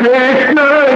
Krishna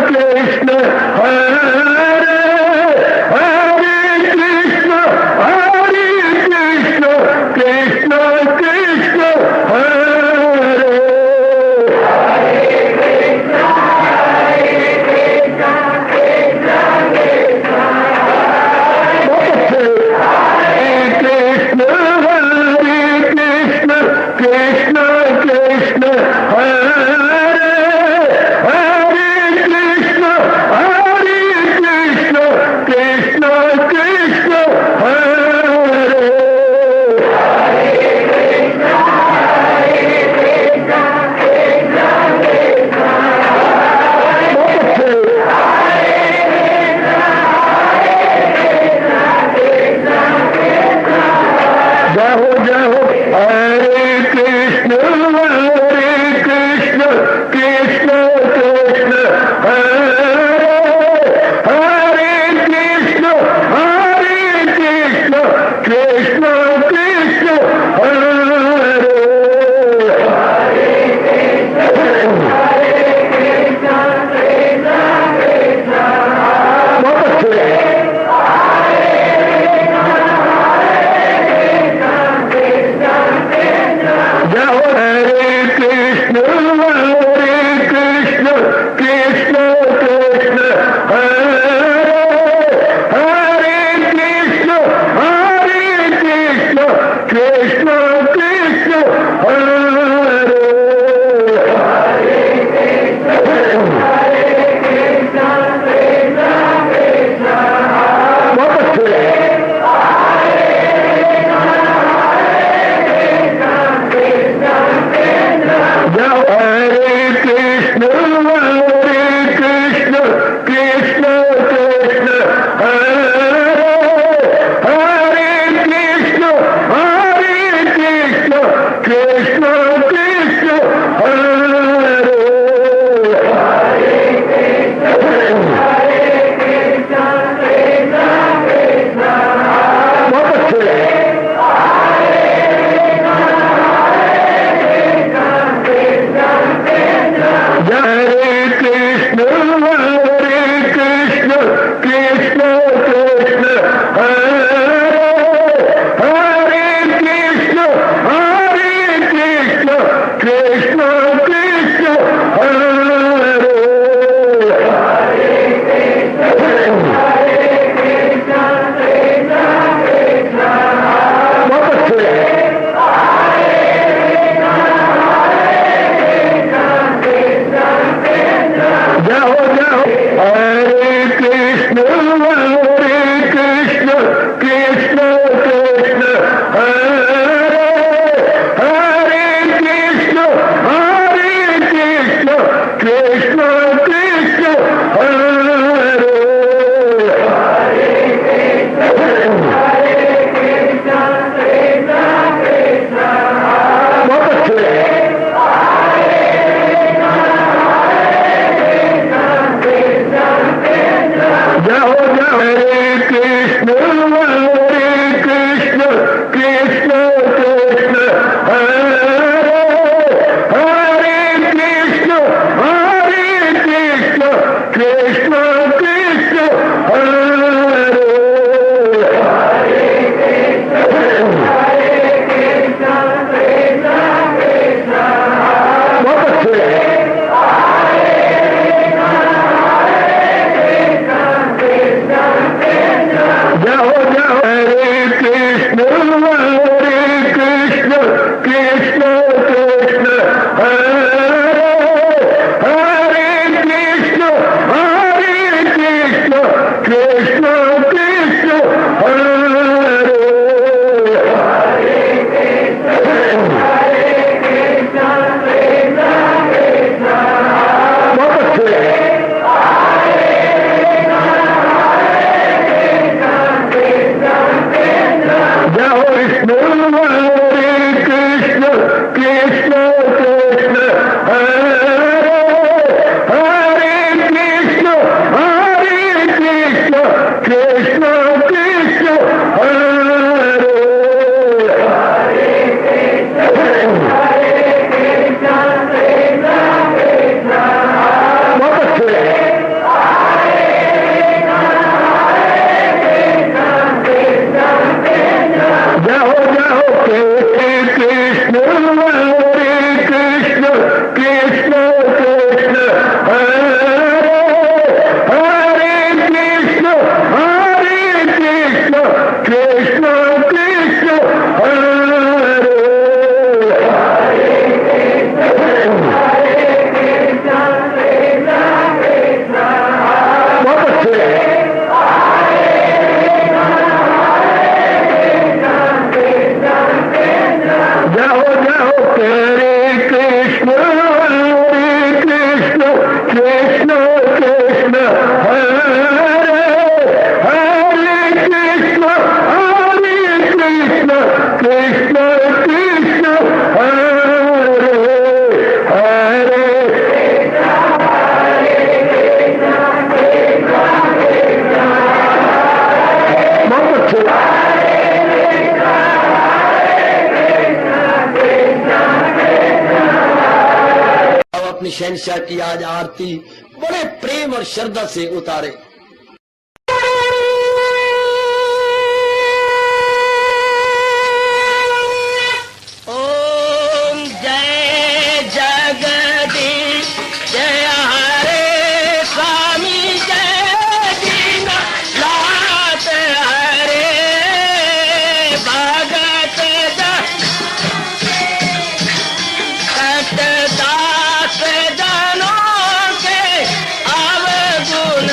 अपनी शहनशाह की आज आरती बड़े प्रेम और श्रद्धा से उतारे। ओम जय जगदीश जय हरे स्वामी जय दीनानाथ हरे भगत सतदास जनों के अवगुण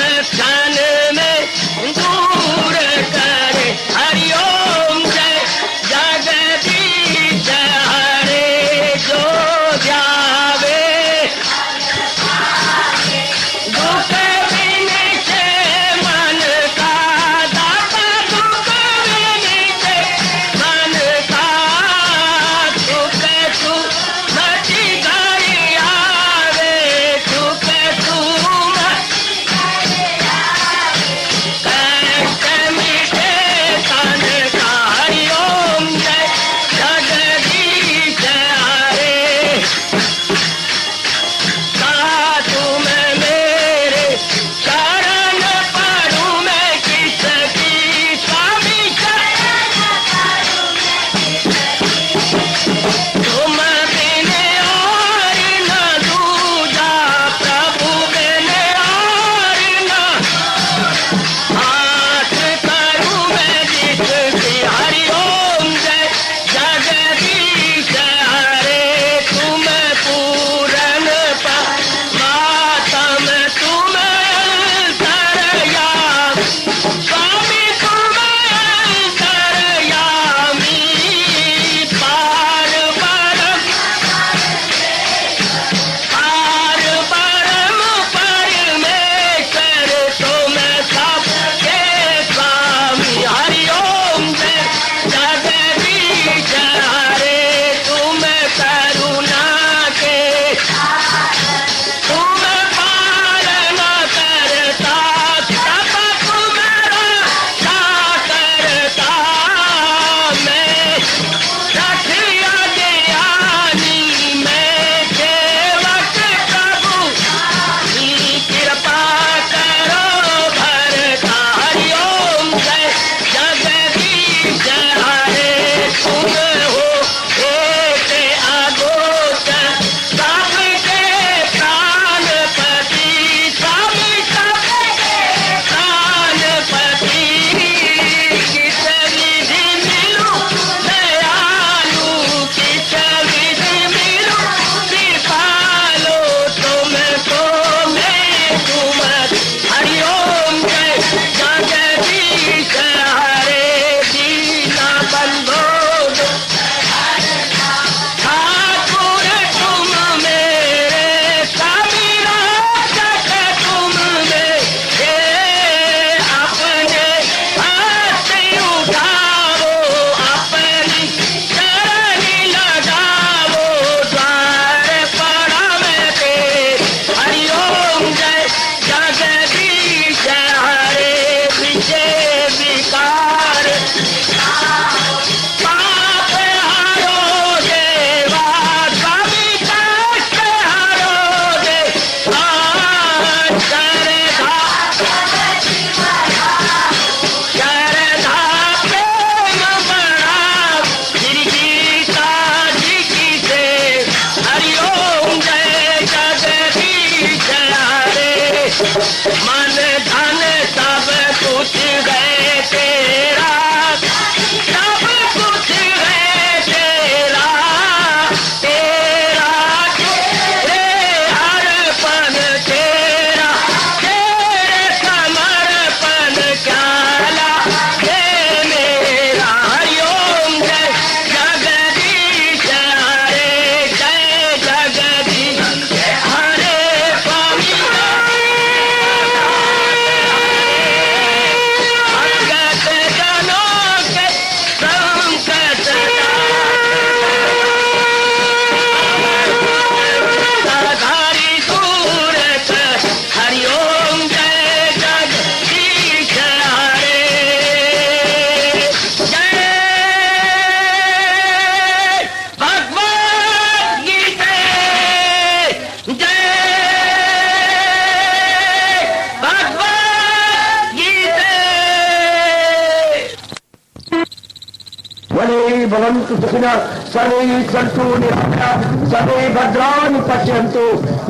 भवन्तु सुखिनः सर्वे सन्तु निरामयाः सर्वे भद्राणि पश्यन्तु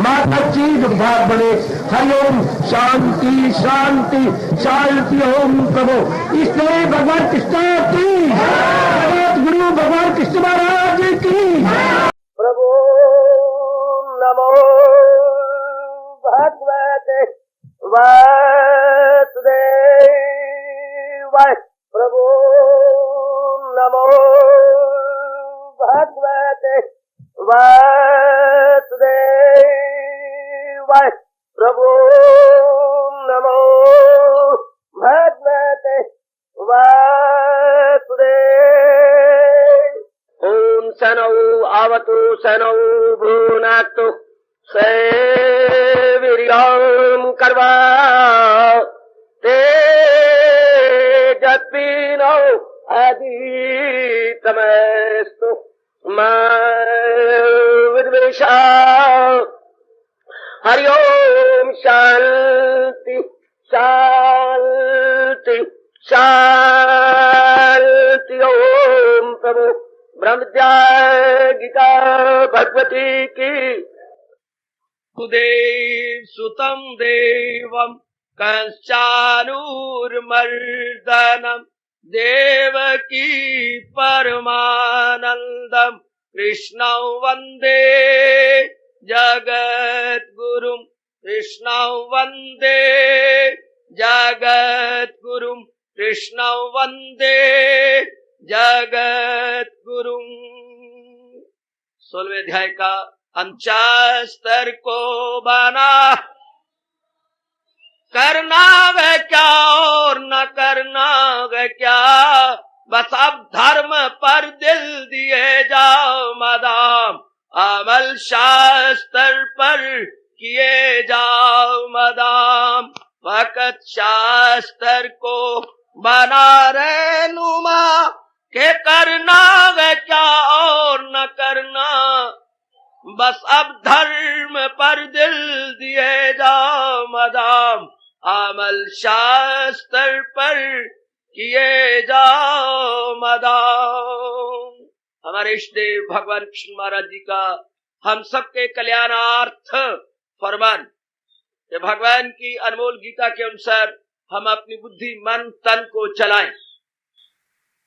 मा कश्चित् दुर्भाग्यं भवेत्। हरि ओम शांति शांति शांति। ओम प्रभु इसलिए भगवान कृष्ण की जगत गुरु भगवान कृष्ण महाराज की प्रभु नमो भगवते वासुदेवाय। प्रभु नमो भगवते वासुदेवाय। प्रभु नमो भगवते वासुदेवाय। ओम सनौ आवतु सनौ भुनक्तु सेवीर्यं कर्वा तेजस्विनो अधीतमस्तु मा विद्वेषा। हरि ओम शांति शांति शांति। ओम प्रभु ब्रह्मज्ञा गीता भगवती की। सुदेव सुतम देवम कंचानूर्मर्दनम देवकी परमानंदम कृष्णं वंदे जगद्गुरुं। कृष्णं वंदे जगद्गुरुं। कृष्णं वंदे जगद्गुरुं। 16वें अध्याय का अंचस्तर को बना करना वह क्या और न करना वह क्या। बस अब धर्म पर दिल दिए जाओ मदाम अमल शास्त्र पर किए जाओ मदाम। फकत शास्त्र को बना रहनुमा के करना वह क्या और न करना। बस अब धर्म पर दिल दिए जाओ मदाम अमल शास्त्र पर किए जाओ मदाम। हमारे इष्ट देव भगवान कृष्ण महाराज जी का हम सबके कल्याणार्थ फरमान कि भगवान की अनमोल गीता के अनुसार हम अपनी बुद्धि मन तन को चलाएं।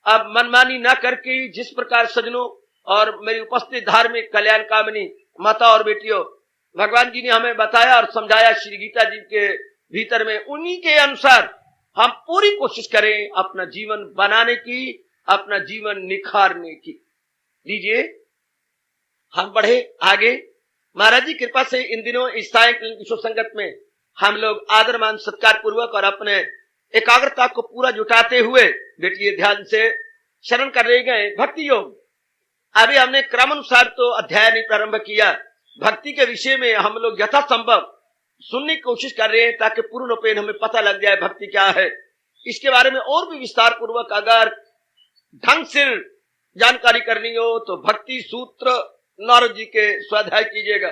अब मनमानी न करके जिस प्रकार सजनों और मेरी उपस्थित धार्मिक कल्याण कामनी माता और बेटियों भगवान जी ने हमें बताया और समझाया श्री गीता जी के भीतर में, उन्हीं के अनुसार हम पूरी कोशिश करें अपना जीवन बनाने की, अपना जीवन निखारने की। लीजिए हम बढ़े आगे। महाराज जी कृपा से इन दिनों इस सायंकालीन विश्व संगत में हम लोग आदर मान सत्कार पूर्वक और अपने एकाग्रता को पूरा जुटाते हुए बेटिए ध्यान से शरण कर रहे गए भक्ति योग। अभी हमने क्रमानुसार तो अध्याय नहीं प्रारंभ किया। भक्ति के विषय में हम लोग यथासंभव सुनने की कोशिश कर रहे हैं ताकि पूर्ण रूपेण हमें पता लग जाए भक्ति क्या है। इसके बारे में और भी विस्तार पूर्वक अगर ढंग से जानकारी करनी हो तो भक्ति सूत्र नारद जी के स्वाध्याय कीजिएगा।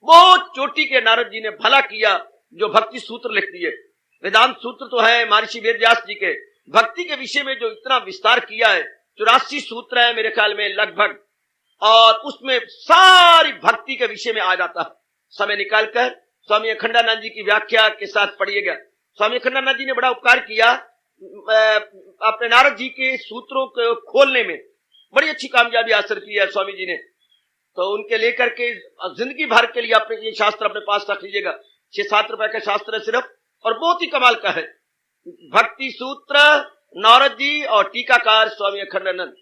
बहुत चोटी के नारद जी ने भला किया जो भक्ति सूत्र लिख दिए। वेदांत सूत्र तो है महर्षि वेदव्यास जी के। भक्ति के विषय में जो इतना विस्तार किया है 84 सूत्र है मेरे ख्याल में लगभग, और उसमें सारी भक्ति के विषय में आ जाता है। समय निकालकर स्वामी अखंडानंद जी की व्याख्या के साथ पढ़िएगा। स्वामी अखंडानंद जी ने बड़ा उपकार किया अपने नारद जी के सूत्रों को खोलने में, बड़ी अच्छी कामयाबी हासिल की है स्वामी जी ने। तो उनके लेकर के जिंदगी भर के लिए अपने ये शास्त्र अपने पास रख लीजिएगा। 6-7 रुपए का शास्त्र है सिर्फ, और बहुत ही कमाल का है। भक्ति सूत्र नारद जी और टीकाकार स्वामी अखंडानंद।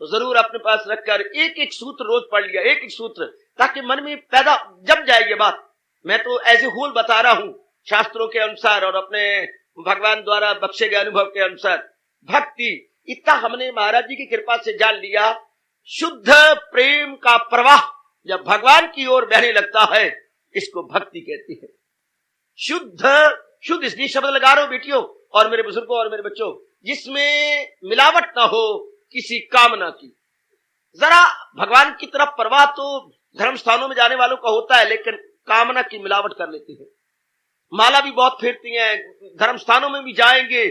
तो जरूर अपने पास रखकर एक एक सूत्र रोज पढ़ लिया, एक एक सूत्र, ताकि मन में पैदा जम जाए ये बात। मैं तो ऐसे होल बता रहा हूं शास्त्रों के अनुसार और अपने भगवान द्वारा बख्शे गए अनुभव के अनुसार। भक्ति इतना हमने महाराज जी की कृपा से जान लिया। शुद्ध प्रेम का प्रवाह जब भगवान की ओर बहने लगता है इसको भक्ति कहती है। शुद्ध इसलिए शब्द लगा रहा हूं बेटियों और मेरे बुजुर्गों और मेरे बच्चों, जिसमें मिलावट ना हो किसी कामना की। जरा भगवान की तरफ प्रवाह तो धर्म स्थानों में जाने वालों का होता है, लेकिन कामना की मिलावट कर लेती है। माला भी बहुत फेरती हैं, धर्म स्थानों में भी जाएंगे,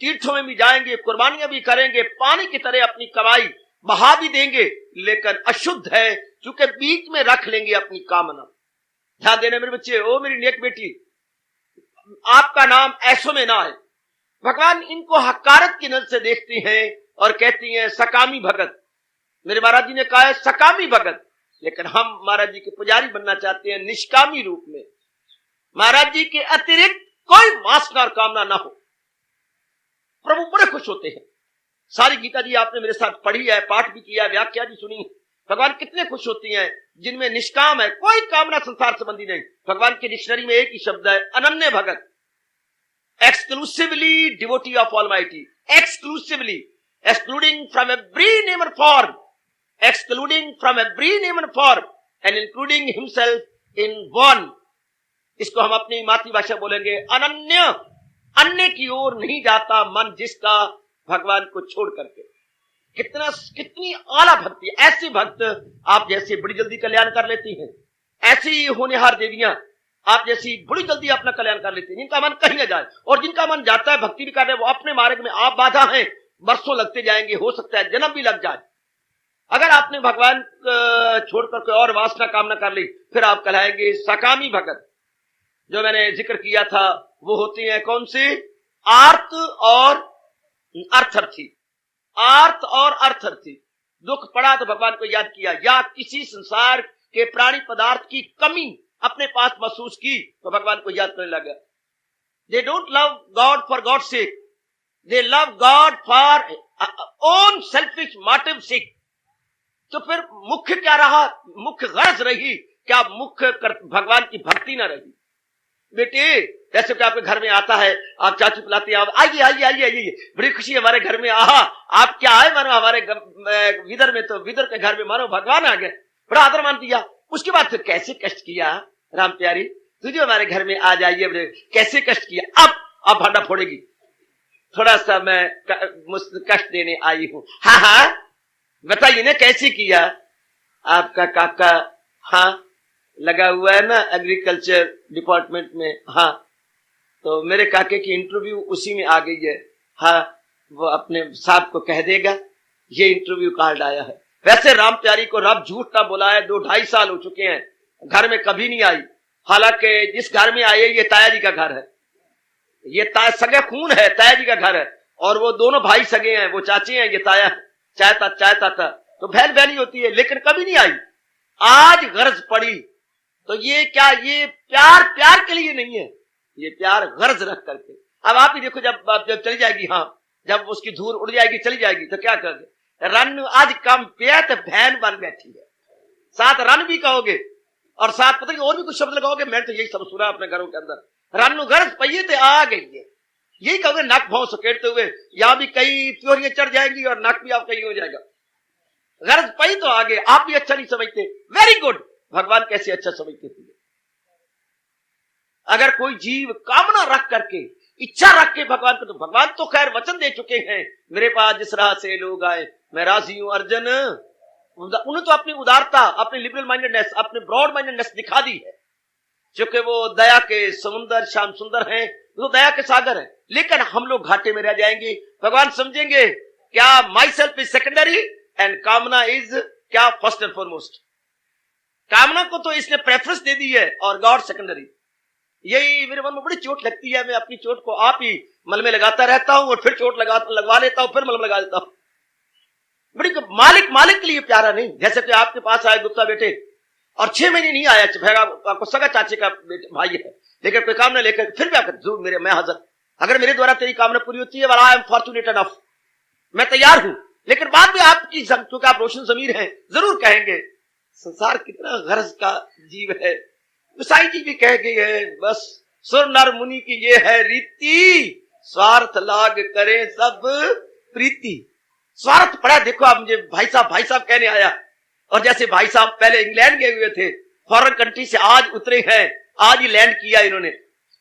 तीर्थों में भी जाएंगे, कुर्बानियां भी करेंगे, पानी की तरह अपनी कमाई बहा भी देंगे लेकिन अशुद्ध है, क्योंकि बीच में रख लेंगे अपनी कामना। ध्यान देना मेरे बच्चे, ओ मेरी नेक बेटी, आपका नाम ऐसों में ना आए। भगवान इनको हकारत की नजर से देखती हैं और कहती हैं सकामी भगत। मेरे महाराज जी ने कहा है सकामी भगत, लेकिन हम महाराज जी के पुजारी बनना चाहते हैं निष्कामी रूप में। महाराज जी के अतिरिक्त कोई वासना और कामना ना हो। प्रभु बड़े खुश होते हैं। सारी गीता जी आपने मेरे साथ पढ़ी है, पाठ भी किया है, व्याख्या भी सुनी है। भगवान कितने खुश होती हैं जिनमें निष्काम है, कोई कामना संसार संबंधी नहीं। भगवान की डिक्शनरी में एक ही शब्द है, अनन्य भगत। Exclusively devotee of almighty, exclusively, excluding from every name and form, excluding from every name and form and including himself in one. इसको हम अपनी मातृभाषा बोलेंगे अनन्य। अन्य की ओर नहीं जाता मन जिसका भगवान को छोड़ करके। कितनी आला भक्ति। ऐसे भक्त आप जैसे बड़ी जल्दी कल्याण कर लेती हैं, ऐसी होनहार देवियां आप जैसी बड़ी जल्दी अपना कल्याण कर लेती हैं, जिनका मन कहीं न जाए। और जिनका मन जाता है भक्ति भी कर रहे, वो अपने मार्ग में आप बाधा हैं, बरसों लगते जाएंगे, हो सकता है जन्म भी लग जाए। अगर आपने भगवान छोड़कर कोई और वासना कामना कर ली, फिर आप कहलाएंगे सकामी भगत। जो मैंने जिक्र किया था वो होती है कौन सी? आर्त और अर्थर्थी। आर्त और अर्थर्थी। दुख पड़ा तो भगवान को याद किया, या किसी संसार के प्राणी पदार्थ की कमी अपने पास महसूस की तो भगवान को याद करने लगा। They don't love God for God sake, they love God for own selfish motive sake. तो फिर मुख्य क्या रहा? मुख्य गरज रही क्या? मुख्य भगवान की भक्ति ना रही। बेटे जैसे कि आपके घर में आता है, आप चाचू बुलाते हैं, आप आइए आइए आइए आइए, बड़ी खुशी हमारे घर में। आहा, आप क्या आए? मानो हमारे विदर में, तो विदर के घर में मानो भगवान आ गए, बड़ा आदर मान दिया। उसके बाद फिर कैसे कष्ट किया राम प्यारी, तुझे हमारे घर में आ जाइए, कैसे कष्ट किया। अब भांडा फोड़ेगी, थोड़ा सा मैं कष्ट देने आई हूं। हाँ हाँ बताइए ना कैसे किया? आपका काका हाँ लगा हुआ है ना एग्रीकल्चर डिपार्टमेंट में। हाँ तो मेरे काके की इंटरव्यू उसी में आ गई है। हाँ वो अपने साहब को कह देगा ये इंटरव्यू कार्ड आया है। वैसे राम प्यारी को रब झूठ ना बुलाया, 2-2.5 साल हो चुके हैं, घर में कभी नहीं आई। हालांकि जिस घर में आई ये ताया जी का घर है, ये सगे खून है, ताया जी का घर है। और वो दोनों भाई सगे हैं, वो चाचे हैं, ये ताया चाहता था तो बहन बहनी होती है, लेकिन कभी नहीं आई। आज गरज पड़ी तो ये क्या, ये प्यार के लिए नहीं है, ये प्यार गरज रख करके। अब आप ही देखो, जब चली जाएगी, हाँ जब उसकी धूल उड़ जाएगी चली जाएगी तो क्या करोगे? रन आज कम पे तो बहन बन बैठी है, साथ रन भी कहोगे और साथ पता नहीं और भी कुछ शब्द लगाओगे। मैं तो यही सब सुना अपने घरों के अंदर, रन गरज पहिए तो आ गई है, यही कहोगे नक भाव सकेटते हुए। यहां भी कई त्योरियां चढ़ जाएंगी और नक भी आपका हो जाएगा। गरज पई तो आगे, आप भी अच्छा नहीं समझते, वेरी गुड। भगवान कैसे अच्छा समझते थे? अगर कोई जीव कामना रख करके, इच्छा रख के भगवान को, तो भगवान तो खैर वचन दे चुके हैं, मेरे पास जिस राह से लोग आए मैं राजी हूं अर्जुन। उन्हें तो अपनी उदारता, अपनी लिबरल माइंडेडनेस, अपनी ब्रॉड माइंडेडनेस दिखा दी है, क्योंकि वो दया के समुंदर श्याम सुंदर हैं, वो दया के सागर हैं। लेकिन हम लोग घाटे में रह जाएंगे। भगवान समझेंगे क्या my self is secondary and कामना इज क्या फर्स्ट एंड फॉरमोस्ट। कामना को तो इसने प्रेफरेंस दे दी है और गॉड सेकेंडरी। यही मेरे मन में बड़ी चोट लगती है। मैं अपनी चोट को आप ही मल में लगाता रहता हूं और फिर चोट लगवा लेता हूं, फिर मलम लगा देता हूं। बड़ी मालिक के लिए प्यारा नहीं। जैसे कि आपके पास आए गुप्ता बेटे और 6 महीने नहीं आया, आपको सगा चाचे का भाई है, लेकिन कोई कामना लेकर फिर भी आकर जरूर मेरे मैं हाजिर, अगर मेरे द्वारा तेरी कामना पूरी होती है, आई एम फॉर्चुनेट एनफ, मैं तैयार हूं। लेकिन बाद में आपकी, क्योंकि आप रोशन जमीर हैं, जरूर कहेंगे संसार कितना गरज का जीव है। साईं जी भी कह गए हैं, बस सुर नर मुनि की ये है रीति, स्वार्थ लाग करे सब प्रीति। स्वार्थ पड़ा। देखो आप मुझे भाई साहब कहने आया, और जैसे भाई साहब पहले इंग्लैंड गए हुए थे, फॉरेन कंट्री से आज उतरे हैं, आज ही लैंड किया इन्होंने,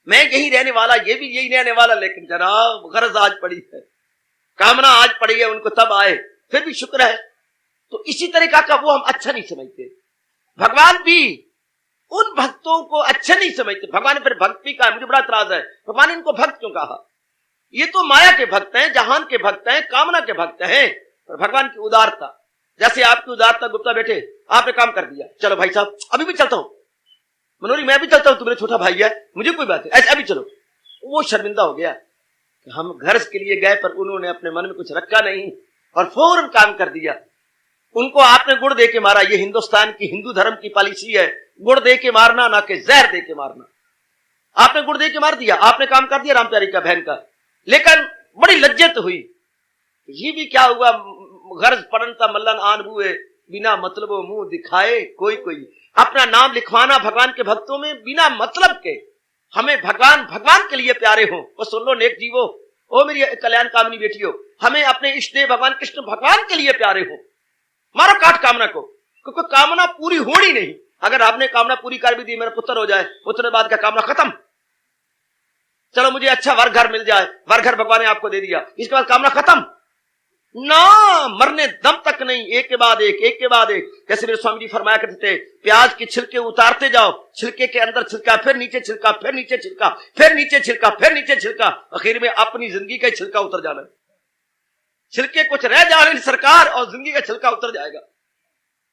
मैं यही रहने वाला, ये भी यही रहने वाला, लेकिन जनाब गरज आज पड़ी है, कामना आज पड़ी है उनको, तब आए, फिर भी शुक्र है। तो इसी तरीका का वो हम अच्छा नहीं समझते। भगवान भी उन भक्तों को अच्छा नहीं समझते। भगवान ने फिर भक्ति का, मुझे बड़ा इतराज है, भगवान ने इनको भक्त क्यों कहा? ये तो माया के भक्त हैं, जहान के भक्त हैं, कामना के भक्त हैं। और भगवान की उदारता, जैसे आपकी उदारता गुप्ता बेटे, आपने काम कर दिया, चलो भाई साहब अभी भी चलता हूं, मनोरी मैं भी चलता हूं, तू मेरा छोटा भाई है, मुझे कोई बात है, ऐसे अभी चलो। वो शर्मिंदा हो गया कि हम घर के लिए गए पर उन्होंने अपने मन में कुछ रखा नहीं और फौरन काम कर दिया। उनको आपने गुड़ दे के मारा, ये हिंदुस्तान की हिंदू धर्म की पॉलिसी है, गुड़ दे के मारना ना कि जहर दे के मारना। आपने गुड़ दे के मार दिया, आपने काम कर दिया राम प्यारी का बहन का, लेकिन बड़ी लज्जत हुई। ये भी क्या हुआ, गर्ज पड़नता मल्लन आन हुए, बिना मतलब मुंह दिखाए कोई कोई। अपना नाम लिखवाना भगवान के भक्तों में बिना मतलब के, हमें भगवान भगवान के लिए प्यारे हो, वो सुन लो नेक जीवो, ओ मेरी कल्याण कामनी बेटियों, हमें अपने इष्ट देव भगवान कृष्ण भगवान के लिए प्यारे हो। मारो काट कामना को, क्योंकि कामना पूरी होनी नहीं। अगर आपने कामना पूरी कर भी दी, मेरा पुत्र हो जाए, पुत्र बाद का कामना खत्म, चलो मुझे अच्छा वर घर मिल जाए, वर घर भगवान ने आपको दे दिया, इसके बाद कामना खत्म ना, मरने दम तक नहीं, एक के बाद एक, एक के बाद एक। जैसे मेरे स्वामी जी फरमाया करते थे, प्याज के छिलके उतारते जाओ, छिलके के अंदर छिलका, फिर नीचे छिलका, फिर नीचे छिलका, फिर नीचे छिलका, फिर नीचे छिलका, आखिर में अपनी जिंदगी का छिलका उतर जाना। छिलके कुछ रह जाने सरकार और जिंदगी का छिलका उतर जाएगा।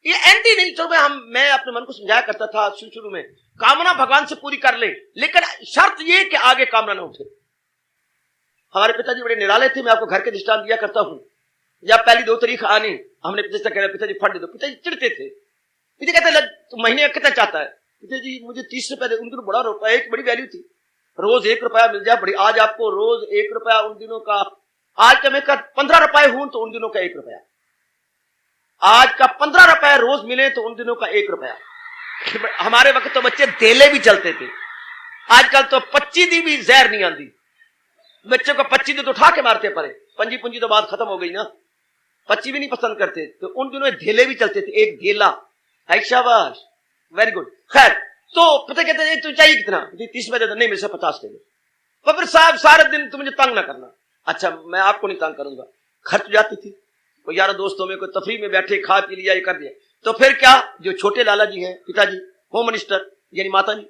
ये एंटी नहीं। चलो मैं अपने मन को समझाया करता था शुरू में, कामना भगवान से पूरी कर ले, लेकिन शर्त ये कि आगे कामना न उठे। हमारे पिताजी बड़े निराले थे, मैं आपको घर के दृष्टांत दिया करता हूं। जब पहली 2 तारीख आनी, हमने पिताजी से कहा पिताजी फंड दे दो, पिताजी चिढ़ते थे। पिताजी कहते तू महीने का कितना चाहता है? पिताजी मुझे 30 रुपए दे। उन दिनों बड़ा रुपया एक बड़ी वैल्यू थी, रोज 1 रुपया मिल जाए बड़ी। आज आपको रोज 1 रुपया, उन दिनों का आज का मैं 15 रुपए हूं तो उन दिनों का 1 रुपया, आज का 15 रुपए रोज मिले तो उन दिनों का 1 रुपया। हमारे वक्त तो बच्चे धेले भी चलते थे, आजकल तो 25 दी भी जहर नहीं आती। बच्चों को 25 दी तो उठा के मारते पड़े, पंजी पुंजी तो बात खत्म हो गई ना, 25 भी नहीं पसंद करते। तो उन दिनों धेले भी चलते थे, एक धेला है, शाबाश, वेरी गुड। खैर, तो पता कहते हैं तू चाहिए कितना? 30 रुपए दे दो। नहीं मेरे से 50 दे दो। तो फिर साहब सारे दिन तुम मुझे तंग ना करना। अच्छा मैं आपको नहीं तंग करूंगा। खर्च जाती थी, कोई यार दोस्तों में कोई तफरी में बैठे, खा पी लिया, ये कर दिया। तो फिर क्या, जो छोटे लाला जी हैं, पिताजी होम मिनिस्टर यानी माता जी,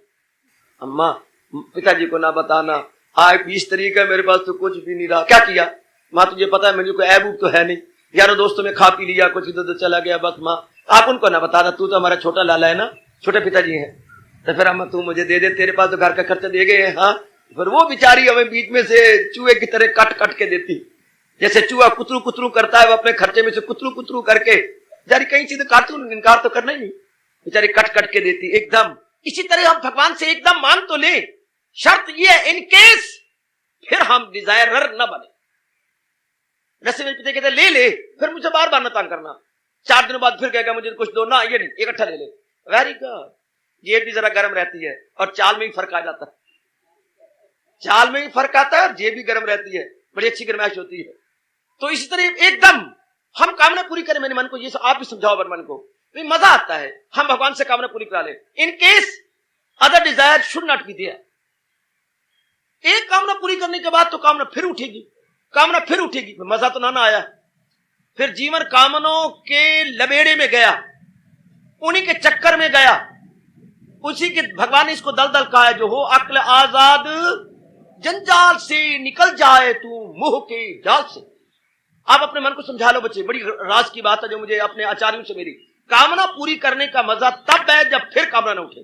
अम्मा पिताजी को ना बताना, आज 20 तारीख है, मेरे पास तो कुछ भी नहीं रहा। क्या किया? माँ तुझे पता है मुझे कोई ऐबूब तो है नहीं, यारों दोस्तों में खा पी लिया, कुछ इधर चला गया, बस माँ आप उनको ना बताना, तू तो हमारा छोटा लाला है ना, छोटे पिताजी हैं। तो फिर अम्मा तू मुझे दे दे, तेरे पास तो घर का खर्चा दे गए हैं। हाँ, फिर वो बेचारी हमें बीच में से चूहे की तरह कट कट के देती, जैसे चूहा कुतरू कुतरू करता है, वो अपने खर्चे में से कुतरू कुतरू करके, बेचारी कहीं चीजें काटू, इनकार तो करना ही नहीं, बेचारी कट कट के देती एकदम। इसी तरह हम भगवान से एकदम मान तो ले, शर्त ये है इन केस फिर हम डिजायरर न बने। जैसे मेरे पिता कहते ले ले, फिर मुझे बार बार न तंग करना। 4 दिनों बाद फिर कहेगा मुझे कुछ दो ना, ये नहीं, इकट्ठा ले ले। Very good. जेब भी जरा गर्म रहती है और चाल में भी फर्क आ जाता है, चाल में भी फर्क आता है और जेब भी गर्म रहती है, बड़ी अच्छी गर्माइश होती है। तो इसी तरह एकदम हम कामना पूरी करें। मेरे मन को ये आप भी समझाओ अपने मन को, मजा आता है हम भगवान से कामना पूरी करा ले। In case other desire should not be there. एक कामना पूरी करने के बाद तो कामना फिर उठेगी, कामना फिर उठेगी, मजा तो ना आया। फिर जीवन कामनों के लबेड़े में गया, उन्हीं के चक्कर में गया, उसी के भगवान ने इसको दल दल कहा है, जो हो अक्ल आजाद जंजाल से निकल जाए तू मुंह के जाल से। आप अपने मन को समझा लो बच्चे, बड़ी राज की बात है जो मुझे अपने आचार्यों से मेरी, कामना पूरी करने का मजा तब है जब फिर कामना न उठे।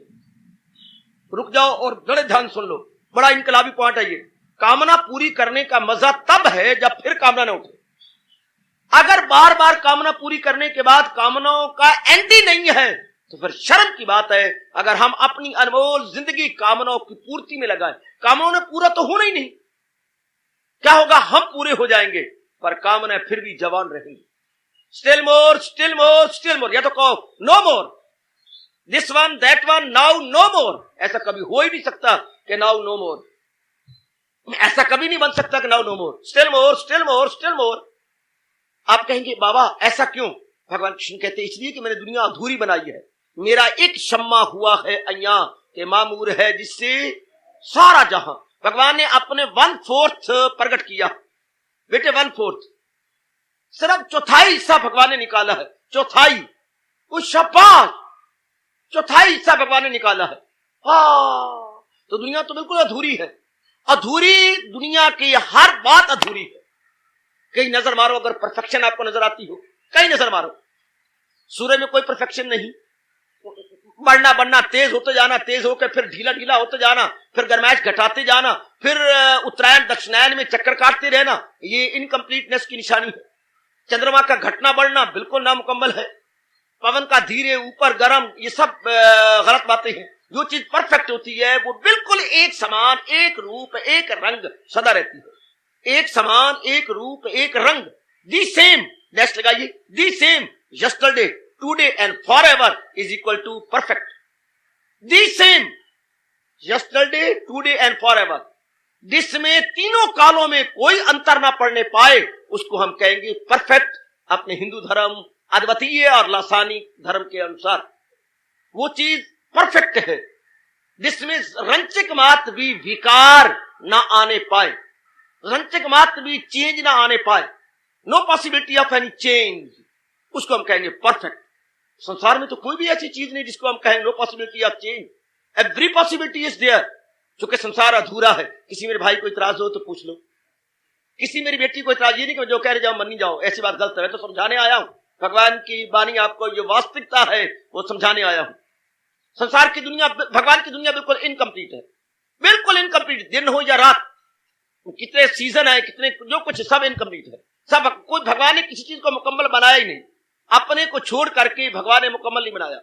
रुक जाओ और बड़े ध्यान सुन लो, बड़ा इनकलाबी पॉइंट है ये। कामना पूरी करने का मजा तब है जब फिर कामना न उठे। अगर बार बार कामना पूरी करने के बाद कामनाओं का एंटी नहीं है तो फिर शर्म की बात है अगर हम अपनी अनमोल जिंदगी कामनाओं की पूर्ति में लगाएं। कामनाओं ने पूरा तो होना ही नहीं, क्या होगा, हम पूरे हो जाएंगे पर कामनाएं फिर भी जवान रहेंगी। Still more, still more, still more, या तो कहो no more, this one that one, now no more. ऐसा कभी हो ही नहीं सकता कि नाउ नो मोर, ऐसा कभी नहीं बन सकता कि now no more. Still more, still more, still more. आप कहेंगे बाबा ऐसा क्यों? भगवान कृष्ण कहते इसलिए कि मैंने दुनिया अधूरी बनाई है, मेरा एक शम्मा हुआ है अय्या के मामूर है जिससे सारा जहां। भगवान ने अपने 1/4 प्रकट किया बेटे, 1/4 सिर्फ चौथाई हिस्सा भगवान ने निकाला है, चौथाई, उस शाबाश, चौथाई हिस्सा भगवान ने निकाला है। हाँ, तो दुनिया तो बिल्कुल अधूरी है, अधूरी दुनिया की हर बात अधूरी है। कहीं नजर मारो, अगर परफेक्शन आपको नजर आती हो, कहीं नजर मारो, सूर्य में कोई परफेक्शन नहीं, बढ़ना बढ़ना, तेज होते जाना, तेज होकर फिर ढीला ढीला होते जाना, फिर गर्माइश घटाते जाना, फिर उत्तरायण दक्षिणायन में चक्कर काटते रहना, ये इनकम्प्लीटनेस की निशानी है। चंद्रमा का घटना बढ़ना बिल्कुल नामुकम्मल है। पवन का धीरे ऊपर गर्म, ये सब गलत बातें हैं। जो चीज परफेक्ट होती है वो बिल्कुल एक समान, एक रूप, एक रंग सदा रहती है। एक समान, एक रूप, एक रंग, दी सेम, नेक्स्ट लगाइए, the same yesterday, today and forever is equal to perfect. The same yesterday, today and forever, जिसमें तीनों कालों में कोई अंतर ना पड़ने पाए, उसको हम कहेंगे परफेक्ट। अपने हिंदू धर्म, अद्वितीय और लासानी धर्म के अनुसार वो चीज परफेक्ट है, जिसमें रंचक मात्र भी विकार ना आने पाए, रंचक मात्र भी चेंज ना आने पाए, no possibility of any change, उसको हम कहेंगे परफेक्ट। संसार में तो कोई भी ऐसी चीज नहीं जिसको हम कहें no possibility of change, every possibility is there. चूंकि संसार अधूरा है। किसी मेरे भाई को इतराज हो तो पूछ लो, किसी मेरी बेटी को इतराज, ये नहीं कि जो कह रहे जाओ मन नहीं जाओ, ऐसी बात गलत है, तो समझाने आया हूं। भगवान की वाणी आपको जो वास्तविकता है वो समझाने आया हूं। संसार की दुनिया, भगवान की दुनिया बिल्कुल इनकम्प्लीट है, बिल्कुल इनकम्प्लीट, दिन हो या रात, कितने सीजन है, कितने जो कुछ, सब इनकम्प्लीट है। सब, कोई भगवान ने किसी चीज को मुकम्मल बनाया ही नहीं, अपने को छोड़ करके भगवान ने मुकम्मल नहीं बनाया।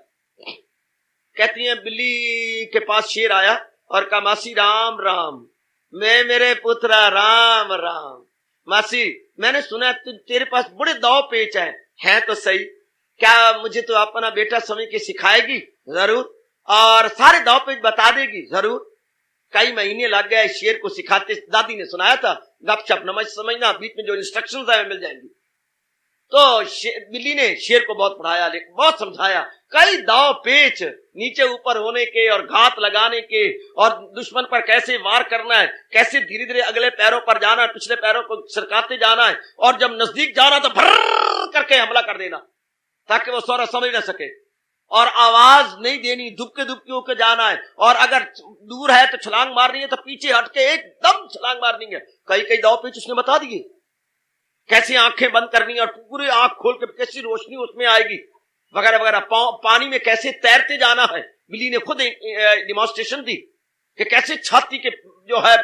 कहती हैं बिल्ली के पास शेर आया और कहा मासी राम राम, मैं मेरे पुत्रा राम राम। मासी मैंने सुना तेरे पास बड़े दाव पेच है तो सही, क्या मुझे तो अपना बेटा समझ के सिखाएगी? जरूर। और सारे दाव पेच बता देगी? जरूर। कई महीने लग गए शेर को सिखाते, दादी ने सुनाया था, गपशप नमज समझना, बीच में जो इंस्ट्रक्शंस है मिल जाएंगी। तो बिल्ली ने शेर को बहुत पढ़ाया, लेकिन बहुत समझाया, कई दाव पेच नीचे ऊपर होने के और घात लगाने के, और दुश्मन पर कैसे वार करना है, कैसे धीरे धीरे अगले पैरों पर जाना है, पिछले पैरों को सरकाते जाना है, और जब नजदीक जाना तो भर करके हमला कर देना ताकि वो सारा समझ न सके, और आवाज नहीं देनी, दुबके दुबके होकर जाना है, और अगर दूर है तो छलांग मारनी है तो पीछे हटके एकदम छलांग मारनी है। कई कई दाव पेच उसने बता दिए, कैसे आंखें बंद करनी है और पूरी आंख खोल के कैसी रोशनी उसमें आएगी, वगैरह वगैरह। पानी में कैसे तैरते जाना है, बिल्ली ने खुद डिमॉन्स्ट्रेशन दी कि कैसे छाती के जो है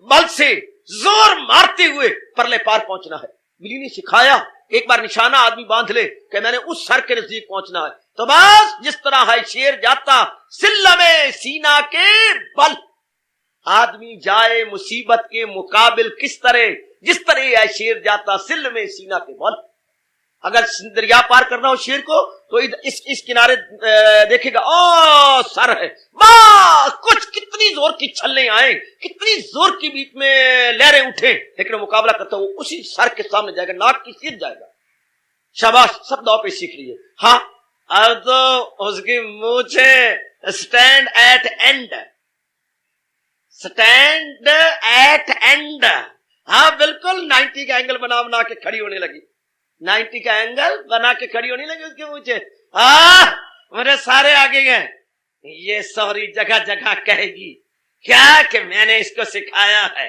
बल से जोर मारते हुए परले पार पहुंचना है। बिल्ली ने सिखाया, एक बार निशाना आदमी बांध ले कि मैंने उस सर के नजदीक पहुंचना है, तो बस जिस तरह है शेर जाता सिल्ला में सीना के बल, आदमी जाए मुसीबत के मुकाबिल किस तरह, जिस तरह है शेर जाता सिल में सीना के बल। अगर दरिया पार करना हो शेर को तो इस किनारे देखेगा, ओ सर है, वाह कुछ, कितनी जोर की छलने आए, कितनी जोर की बीच में लहरें उठे, लेकिन मुकाबला करता वो उसी सर के सामने जाएगा, नाक की सीध जाएगा। शाबाश, सब दाव पे सीख लिए। हाँ, अब तो उसकी मूछे stand at end, stand at end, हाँ बिल्कुल 90 का एंगल बना बना के खड़ी होने लगी, 90 का एंगल बना के खड़ी होने लगी उसके मुझे। मेरे सारे आगे गए, ये सॉरी जगह जगह कहेगी क्या कि मैंने इसको सिखाया है,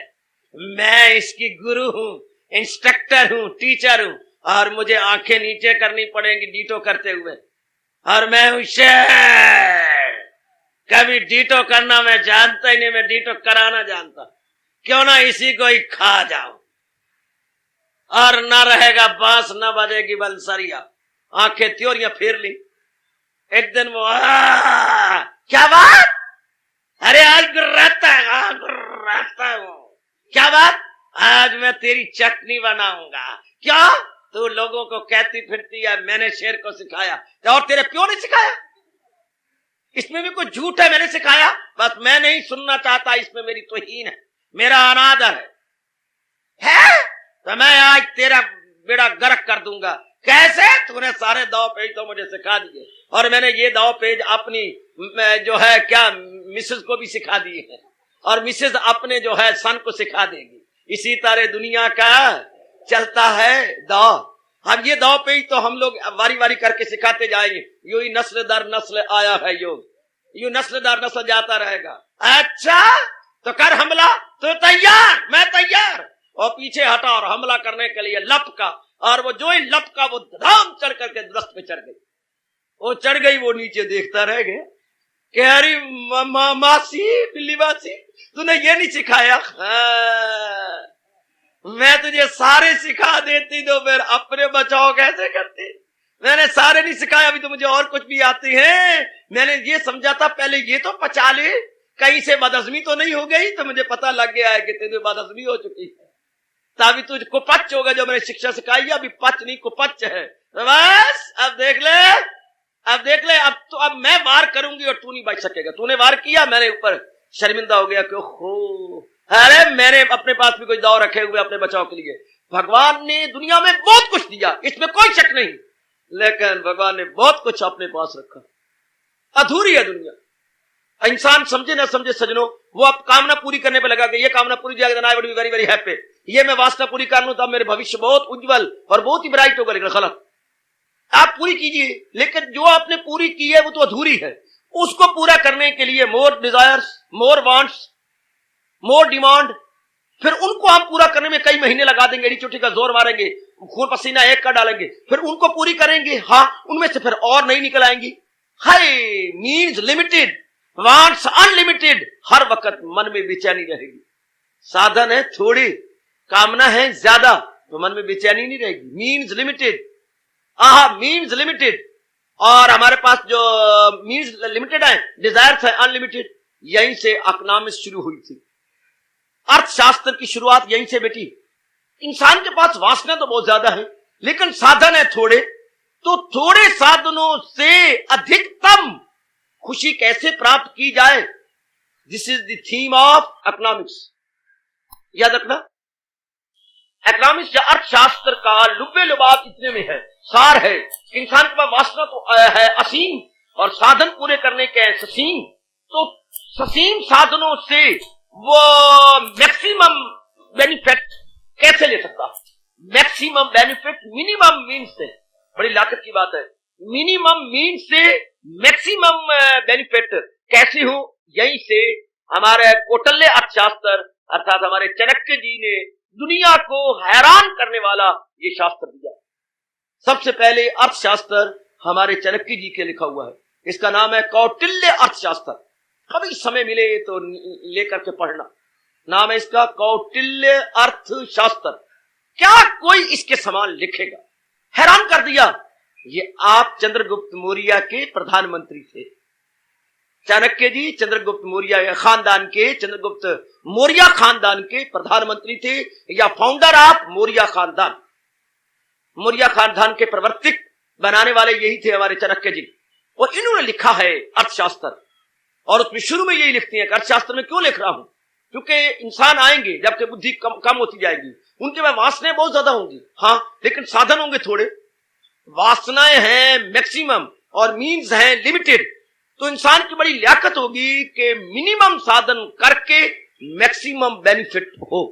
मैं इसकी गुरु हूं, इंस्ट्रक्टर हूं, टीचर हूं, और मुझे आंखें नीचे करनी पड़ेंगी डीटो करते हुए, और मैं हूं शेर, कभी डीटो करना मैं जानता ही नहीं, मैं डीटो कराना जानता, क्यों ना इसी को ही खा जाओ, और ना रहेगा बांस, ना बजेगी बंसरिया। आंखें त्योरियां फेर ली। एक दिन वो क्या बात, अरे आज गुर्राता है, गुर्राता है वो, क्या बात, आज मैं तेरी चटनी बनाऊंगा। क्या तू लोगों को कहती फिरती है मैंने शेर को सिखाया, और तेरे प्यो ने सिखाया? इसमें भी कोई झूठ है, मैंने सिखाया, बस मैं नहीं सुनना चाहता, इसमें मेरी तौहीन है, मेरा अनादर है? तो मैं आज तेरा बेड़ा गर्क कर दूंगा। कैसे? तूने सारे दाव पेज तो मुझे सिखा दिए, और मैंने ये दाव पेज अपनी जो है क्या मिसेज को भी सिखा दिए हैं, और मिसेज अपने जो है सन को सिखा देगी। इसी तरह दुनिया का चलता है दाव। अब ये दाव पेज तो हम लोग वारी वारी करके सिखाते जाएंगे, यू ही नस्ल दर नस्ल आया है योग, यू नस्ल दर नस्ल जाता रहेगा। अच्छा तो कर हमला, तो तैयार, मैं तैयार, और पीछे हटा और हमला करने के लिए लपका, और वो जो ही लपका वो धड़ाम चढ़ करके दस्त पे चढ़ गई। वो चढ़ गई, वो नीचे देखता रह गया। कह रही मासी, बिल्ली मासी, तूने ये नहीं सिखाया? हाँ, मैं तुझे सारे सिखा देती तो फिर अपने बचाव कैसे करती? मैंने सारे नहीं सिखाया, अभी तो मुझे और कुछ भी आती है। मैंने ये समझा था पहले ये तो पचा ले, कहीं से बदहजमी तो नहीं हो गई। तो मुझे पता लग गया है कि तेरे बदहजमी हो चुकी है, तभी तुझ कुपच होगा। जो मैंने शिक्षा सिखाई अभी पच नहीं कुपच है। तो बस अब देख ले, अब देख ले, अब मैं वार करूंगी और तू नहीं बच सकेगा। तूने वार किया, मेरे ऊपर शर्मिंदा हो गया कि हो, अरे मैंने अपने पास भी कोई दाव रखे हुए अपने बचाव के लिए। भगवान ने दुनिया में बहुत कुछ दिया, इसमें कोई शक नहीं, लेकिन भगवान ने बहुत कुछ अपने पास रखा। अधूरी है दुनिया। इंसान समझे ना समझे सजनों, वो अब कामना पूरी करने पे लगा कि ये कामना पूरी जाएगी, I would be very very happy, ये मैं वासना पूरी कर लूं तब मेरे भविष्य बहुत उज्जवल और बहुत ही ब्राइट होगा। लेकिन गलत, आप पूरी कीजिए, लेकिन जो आपने पूरी की है वो तो अधूरी है। उसको पूरा करने के लिए मोर डिजायर्स, मोर वांट्स, मोर डिमांड, फिर उनको हम पूरा करने में कई महीने लगा देंगे, एड़ी चोटी का जोर मारेंगे, खून पसीना एक कर डालेंगे, फिर उनको पूरी करेंगे। हाँ, उनमें से फिर और नहीं निकल आएंगी। हाय मीन्स लिमिटेड, वांट्स अनलिमिटेड, हर वक्त मन में बेचैनी रहेगी। साधन है थोड़ी, कामना है ज्यादा, तो मन में बेचैनी नहीं रहेगी। मीन्स लिमिटेड, मीन्स लिमिटेड, और हमारे पास जो मीन्स लिमिटेड है, डिजायर्स है अनलिमिटेड। यहीं से इकोनॉमिक्स शुरू हुई थी, अर्थशास्त्र की शुरुआत यहीं से बेटी। इंसान के पास वासना तो बहुत ज्यादा है, लेकिन साधन है थोड़े, तो थोड़े साधनों से अधिकतम खुशी कैसे प्राप्त की जाए, this is the theme of economics. याद रखना, इकोनॉमिक्स या अर्थशास्त्र का लुब्बे लुबाब इतने में है, सार है। इंसान के पास वासना तो है असीम, और साधन पूरे करने के हैं ससीम। तो ससीम साधनों से वो मैक्सिमम बेनिफिट कैसे ले सकता? मैक्सिमम बेनिफिट मिनिमम मीन से, बड़ी लाकत की बात है, मिनिमम मीन से मैक्सिमम बेनिफिट कैसे हो? यहीं से हमारे कौटिल्य अर्थशास्त्र अर्थात हमारे चाणक्य जी ने दुनिया को हैरान करने वाला ये शास्त्र दिया। सबसे पहले अर्थशास्त्र हमारे चाणक्य जी के लिखा हुआ है, इसका नाम है कौटिल्य अर्थशास्त्र। कभी समय मिले तो लेकर के पढ़ना, नाम है इसका कौटिल्य अर्थशास्त्र। क्या कोई इसके समान लिखेगा? हैरान कर दिया। ये आप चंद्रगुप्त मौर्य के प्रधानमंत्री थे। चाणक्य जी चंद्रगुप्त मौर्य खानदान के, चंद्रगुप्त मौर्य खानदान के प्रधानमंत्री थे, या फाउंडर ऑफ मौर्य खानदान। मौर्य खानदान के प्रवर्तक बनाने वाले यही थे हमारे चाणक्य जी। और इन्होंने लिखा है अर्थशास्त्र, और उसमें शुरू में यही लिखती है कि अर्थशास्त्र में क्यों लिख रहा हूं, क्योंकि इंसान आएंगे जबकि बुद्धि कम होती जाएगी, उनके पास वासनाएं बहुत ज्यादा होंगी, हाँ, लेकिन साधन होंगे थोड़े। वासनाएं हैं मैक्सिमम और मीन्स हैं लिमिटेड। तो इंसान की बड़ी लियाकत होगी कि मिनिमम साधन करके मैक्सिमम बेनिफिट हो।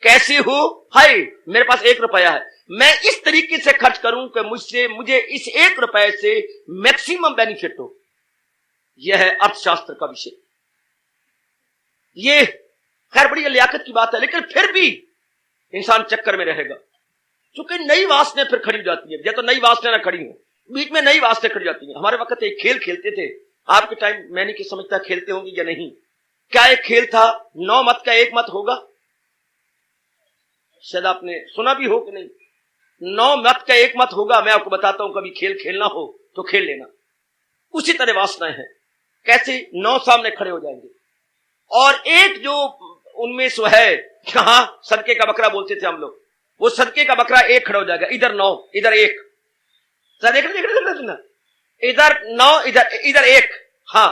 कैसे हो? हाय मेरे पास 1 रुपया है, मैं इस तरीके से खर्च करूं कि मुझे इस 1 रुपए से मैक्सिमम बेनिफिट हो। यह है अर्थशास्त्र का विषय। ये खैर बड़ी लियाकत की बात है, लेकिन फिर भी इंसान चक्कर में रहेगा, क्योंकि नई वासनाएं फिर खड़ी हो जाती है। या तो नई वासनाएं ना खड़ी हो, बीच में नई वासनाएं खड़ी जाती हैं। हमारे वक्त एक खेल खेलते थे, आपके टाइम मैं नहीं समझता खेलते होंगे या नहीं। क्या एक खेल था, 9 मत का 1 मत होगा, शायद आपने सुना भी हो कि नहीं। 9 मत का 1 मत होगा। मैं आपको बताता हूं, कभी खेल खेलना हो तो खेल लेना। उसी तरह वासनाएं हैं। कैसे? 9 सामने खड़े हो जाएंगे, और एक जो उनमें सो है, कहां सदके का बकरा बोलते थे हम लोग, वो सदके का बकरा एक खड़ा हो जाएगा, इधर 9 इधर 1। देख रहे इधर 9 इधर 1। हाँ,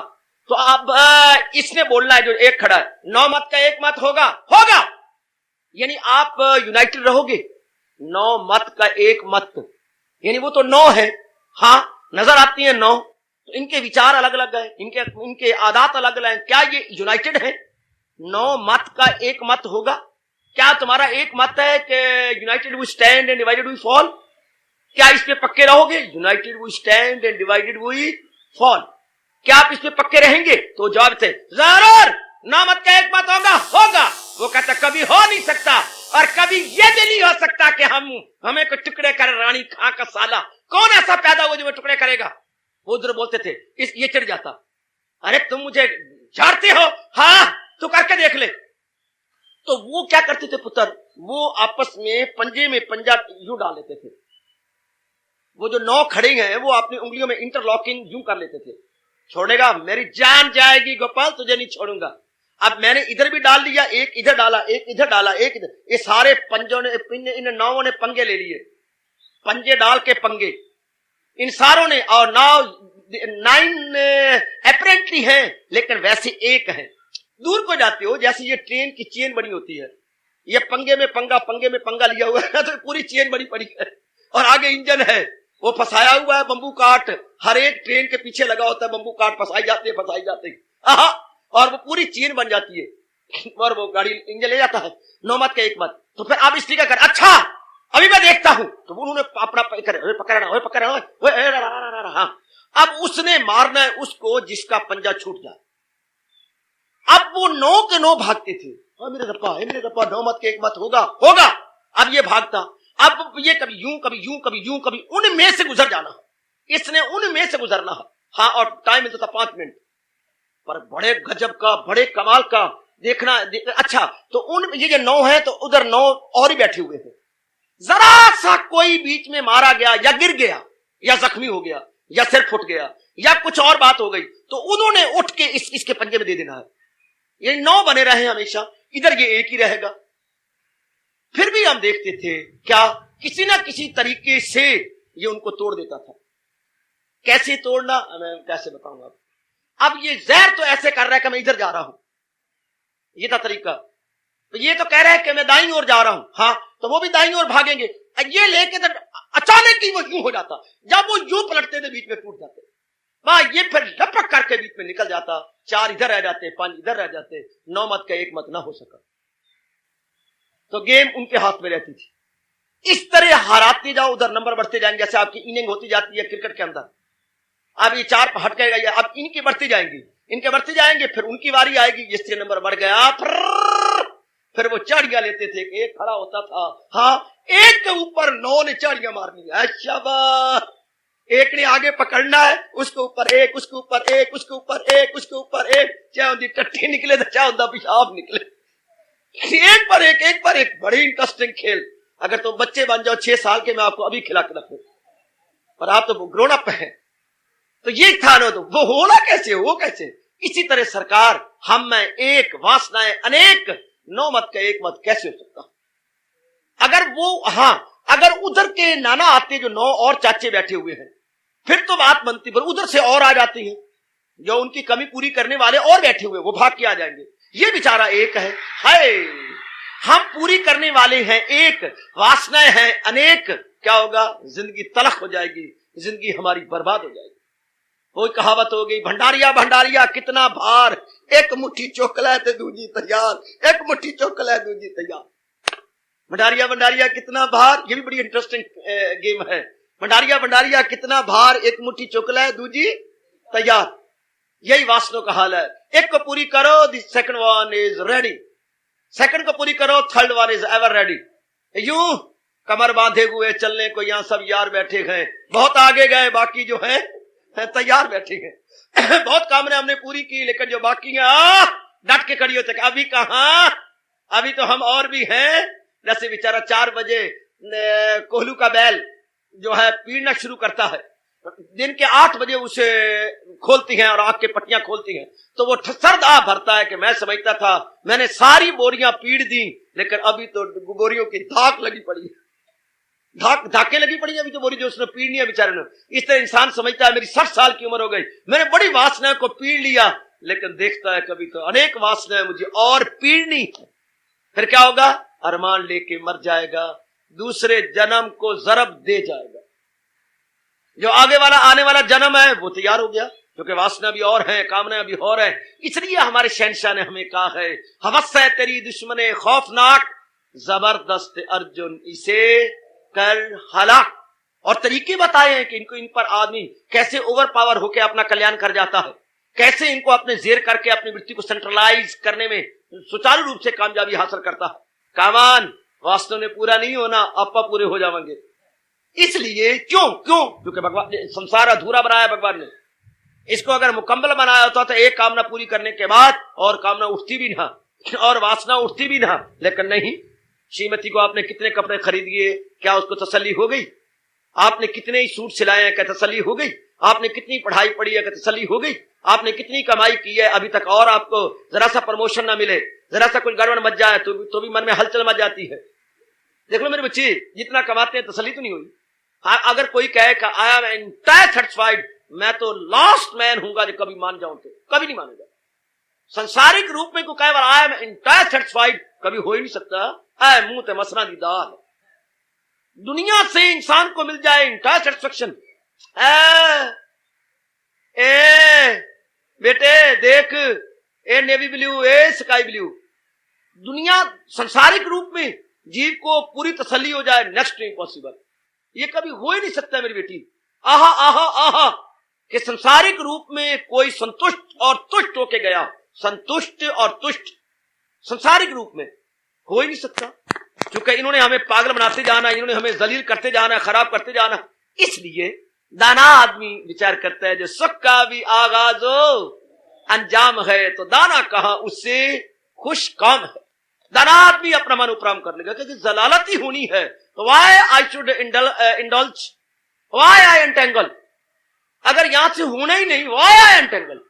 तो अब इसने बोलना है जो 1 खड़ा है, 9 मत का 1 मत होगा, यानी आप यूनाइटेड रहोगे। 9 मत का 1 मत, यानी वो तो 9 है। हाँ, नजर आती है 9, तो इनके विचार अलग अलग है, इनके आदत अलग अलग है। क्या ये यूनाइटेड है? 9 मत का 1 मत होगा। क्या तुम्हारा 1 मत है कि united we stand and divided we fall? क्या इस पे पक्के रहोगे? United we stand and divided we fall. क्या आप इस पे पक्के रहेंगे? तो जवाब थे जरूर 9 मत का 1 मत होगा। वो कहता कभी हो नहीं सकता, और कभी ये भी नहीं हो सकता कि हमें को टुकड़े कर रानी खां का साला। कौन ऐसा पैदा हुआ जो वो टुकड़े करेगा? वो उधर बोलते थे, ये चिढ़ जाता, अरे तुम मुझे झाड़ते हो, हाँ तू करके देख ले। तो वो क्या करते थे पुत्र, वो आपस में पंजे में पंजा यूं डाल लेते थे। वो जो 9 खड़े हैं वो अपनी उंगलियों में इंटरलॉकिंग यूं कर लेते थे, छोड़ेगा मेरी जान जाएगी गोपाल, तुझे नहीं छोड़ूंगा। अब मैंने इधर भी डाल दिया, एक इधर डाला, एक इधर डाला, एक इधर, ये सारे पंजों ने, इन 9 ने पंगे ले लिए, पंजे डाल के पंगे इन सारों ने। और 9 अपेरेंटली है, लेकिन वैसे एक है। दूर को जाते हो जैसे ये ट्रेन की चेन बनी होती है, ये पंगे में पंगा लिया हुआ है, तो पूरी चेन बनी पड़ी है, और आगे इंजन है, वो फंसाया हुआ है बंबू काट, हर एक ट्रेन के पीछे लगा होता है बंबू काट, फंसाई जाते हैं, और वो पूरी चेन बन जाती है, और वो गाड़ी इंजन ले जाता है। 9 मत के 1 मत। तो फिर आप इसलिए क्या कर, अच्छा अभी मैं देखता हूं, तो उन्होंने अपना पकड़ना, हाँ अब उसने मारना है उसको जिसका पंजा छूट जाए। अब वो 9 के 9 भागते थे, हाँ मेरे रब्बा 9 मत के 1 मत होगा। अब ये भागता, अब ये कभी यूं कभी यूं कभी यूं कभी, उनमें से गुजर जाना, इसने उनमें से गुजरना है, हाँ। और टाइम मिलता था 5 मिनट, पर बड़े गजब का, बड़े कमाल का देखना। अच्छा तो उन ये जो 9 है, तो उधर 9 और ही बैठे हुए थे। जरा सा कोई बीच में मारा गया, या गिर गया, या जख्मी हो गया, या सिर फुट गया, या कुछ और बात हो गई, तो उन्होंने उठ के इसके पंजे में दे देना है। ये 9 बने रहे हमेशा, इधर ये एक ही रहेगा। फिर भी हम देखते थे क्या, किसी ना किसी तरीके से ये उनको तोड़ देता था। कैसे तोड़ना, मैं कैसे बताऊंगा। अब ये जहर तो ऐसे कर रहा है कि मैं इधर जा रहा हूं, ये था तरीका। तो ये तो कह रहा है कि मैं दाईं ओर जा रहा हूं, हाँ, तो वो भी दाईं ओर भागेंगे। ये लेके तो अचानक ही वो यूं हो जाता, जब वो यूं पलटते थे बीच में टूट जाते, ये फिर लपक करके बीच में निकल जाता, 4 इधर रह जाते, 5 इधर रह जाते, 9 मत का 1 मत ना हो सका। तो गेम उनके हाथ में रहती थी। इस तरह हराते जाओ, उधर नंबर बढ़ते जाएंगे, जैसे आपकी इनिंग होती जाती है क्रिकेट के अंदर। अब ये 4 हट गएगा, अब इनकी बढ़ती जाएंगी, इनके बढ़ते जाएंगे, फिर उनकी बारी आएगी, जिससे नंबर बढ़ गया, फिर वो चाड़ियां लेते थे कि एक खड़ा होता था, हाँ, एक के ऊपर 9 ने चाड़ियां मारनी है, शाबाश। एक ने आगे पकड़ना है, उसके ऊपर एक, उसके ऊपर एक, उसके ऊपर एक, उसके ऊपर एक, चाहे उनकी टट्टी निकले तो चाहे उनका पेशाब निकले, एक पर एक, बड़ी इंटरेस्टिंग खेल। अगर तुम बच्चे बन जाओ 6 साल के, मैं आपको अभी खिला के रखूं, पर आप तो ग्रोन अप है। तो ये था ना, तो वो होना कैसे, हो कैसे। इसी तरह सरकार, हम में एक, वासनाएं अनेक, 9 मत का 1 मत कैसे हो सकता। अगर वो, हाँ, अगर उधर के नाना आते जो 9 और चाचे बैठे हुए हैं, फिर तो बात बनती, पर उधर से और आ जाती है, जो उनकी कमी पूरी करने वाले और बैठे हुए, वो भाग के आ जाएंगे। ये बेचारा एक है, हाय, हम पूरी करने वाले हैं एक, वासनाएं हैं अनेक, क्या होगा, जिंदगी तलख हो जाएगी, जिंदगी हमारी बर्बाद हो जाएगी। कोई कहावत हो गई, भंडारिया कितना भार, एक मुट्ठी चोकला है दूजी तैयार, एक मुट्ठी चोकला है दूजी तैयार। भंडारिया कितना भार, ये भी बड़ी इंटरेस्टिंग गेम है। भंडारिया कितना भार, एक मुट्ठी चोकला है दूजी तैयार। यही वासनों का हाल है। एक को पूरी करो, the second one is ready, second को पूरी करो, third one is ever ready. यूं कमर बांधे हुए चलने को यहाँ सब यार बैठे हैं, बहुत आगे गए, बाकी जो है तैयार बैठे हैं। बहुत कामना हमने पूरी की, लेकिन जो बाकी है डट के खड़ी होते, अभी कहां, अभी तो हम और भी हैं। जैसे बेचारा 4 बजे कोहलू का बैल जो है पीड़ना शुरू करता है, दिन के 8 बजे उसे खोलती हैं और आंख के पट्टियां खोलती हैं, तो वो सर्द आ भरता है कि मैं समझता था मैंने सारी बोरियां पीड़ दी, लेकिन अभी तो बोरियों की धाक लगी पड़ी है, धाके लगी पड़ी है अभी तो बोरी जो उसने पीड़नी है बेचारे ने। इस तरह इंसान समझता है मेरी 60 साल की उम्र हो गई, मैंने बड़ी वासना को पीड़ लिया, लेकिन देखता है कभी तो अनेक वासनाएं मुझे और पीड़नी है। फिर क्या होगा, अरमान लेके मर जाएगा, दूसरे जन्म को जरब दे जाएगा। जो आगे वाला आने वाला जन्म है वो तैयार हो गया, क्योंकि वासना भी और है, कामना भी और है। इसलिए हमारे शहंशाह ने हमें कहा है, हवस है तेरी दुश्मने खौफनाक, जबरदस्त अर्जुन इसे कर हलाक। और तरीके बताए हैं कि इन पर आदमी कैसे ओवर पावर होकर अपना कल्याण कर जाता है, कैसे इनको अपने जेर करके अपनी वृत्ति को सेंट्रलाइज करने में सुचारू रूप से कामयाबी हासिल करता है। कामान वास्तव में पूरा नहीं होना, आपा पूरे हो जाएंगे। इसलिए क्यों क्यों क्योंकि भगवान संसार अधूरा बनाया भगवान ने। इसको अगर मुकम्मल बनाया होता तो एक कामना पूरी करने के बाद और कामना उठती भी ना और वासना उठती भी ना, लेकिन नहीं। श्रीमती को आपने कितने कपड़े खरीद दिए, क्या उसको तसल्ली हो गई? आपने कितने ही सूट सिलाए हैं, क्या तसल्ली हो गई? आपने कितनी पढ़ाई पढ़ी है, क्या तसल्ली हो गई? आपने कितनी कमाई की है अभी तक, और आपको जरा सा प्रमोशन ना मिले, जरा सा कुछ गड़बड़ मच जाए तो भी मन में हलचल मच जाती है। देख लो मेरे बच्चे, जितना कमाते हैं तसल्ली तो नहीं हुई। अगर कोई कहे कि आई एम एंटायर सेटिस्फाइड, मैं तो लास्ट मैन हूंगा जो कभी मान जाऊं, तो कभी नहीं मानेगा। संसारिक रूप में को कहे आई एम एंटायर सेटिस्फाइड, कभी हो ही नहीं सकता। मुंह ते मसना दी दाल। दुनिया से इंसान को मिल जाए एंटायर सेटिस्फेक्शन, बेटे देख, ए नेवी ब्लू, ए स्काई ब्लू, दुनिया संसारिक रूप में जीव को पूरी तसल्ली हो जाए, नेक्स्ट इम्पॉसिबल। ये कभी हो ही नहीं सकता मेरी बेटी। आहा आहा आहा कि संसारिक रूप में कोई संतुष्ट और तुष्ट होके गया, संतुष्ट और तुष्ट संसारिक रूप में हो ही नहीं सकता, क्योंकि इन्होंने हमें पागल बनाते जाना, इन्होंने हमें जलील करते जाना, खराब करते जाना। इसलिए दाना आदमी विचार करता है जो सुख का भी आगाज हो अंजाम है, तो दाना कहां उससे खुश काम है। दाना आदमी अपना मन उपराम कर लेगा, क्योंकि जलालत ही होनी है, तो why I should indulge, why I entangle. अगर यहां से होना ही नहीं, वाई आई एंटेंगल।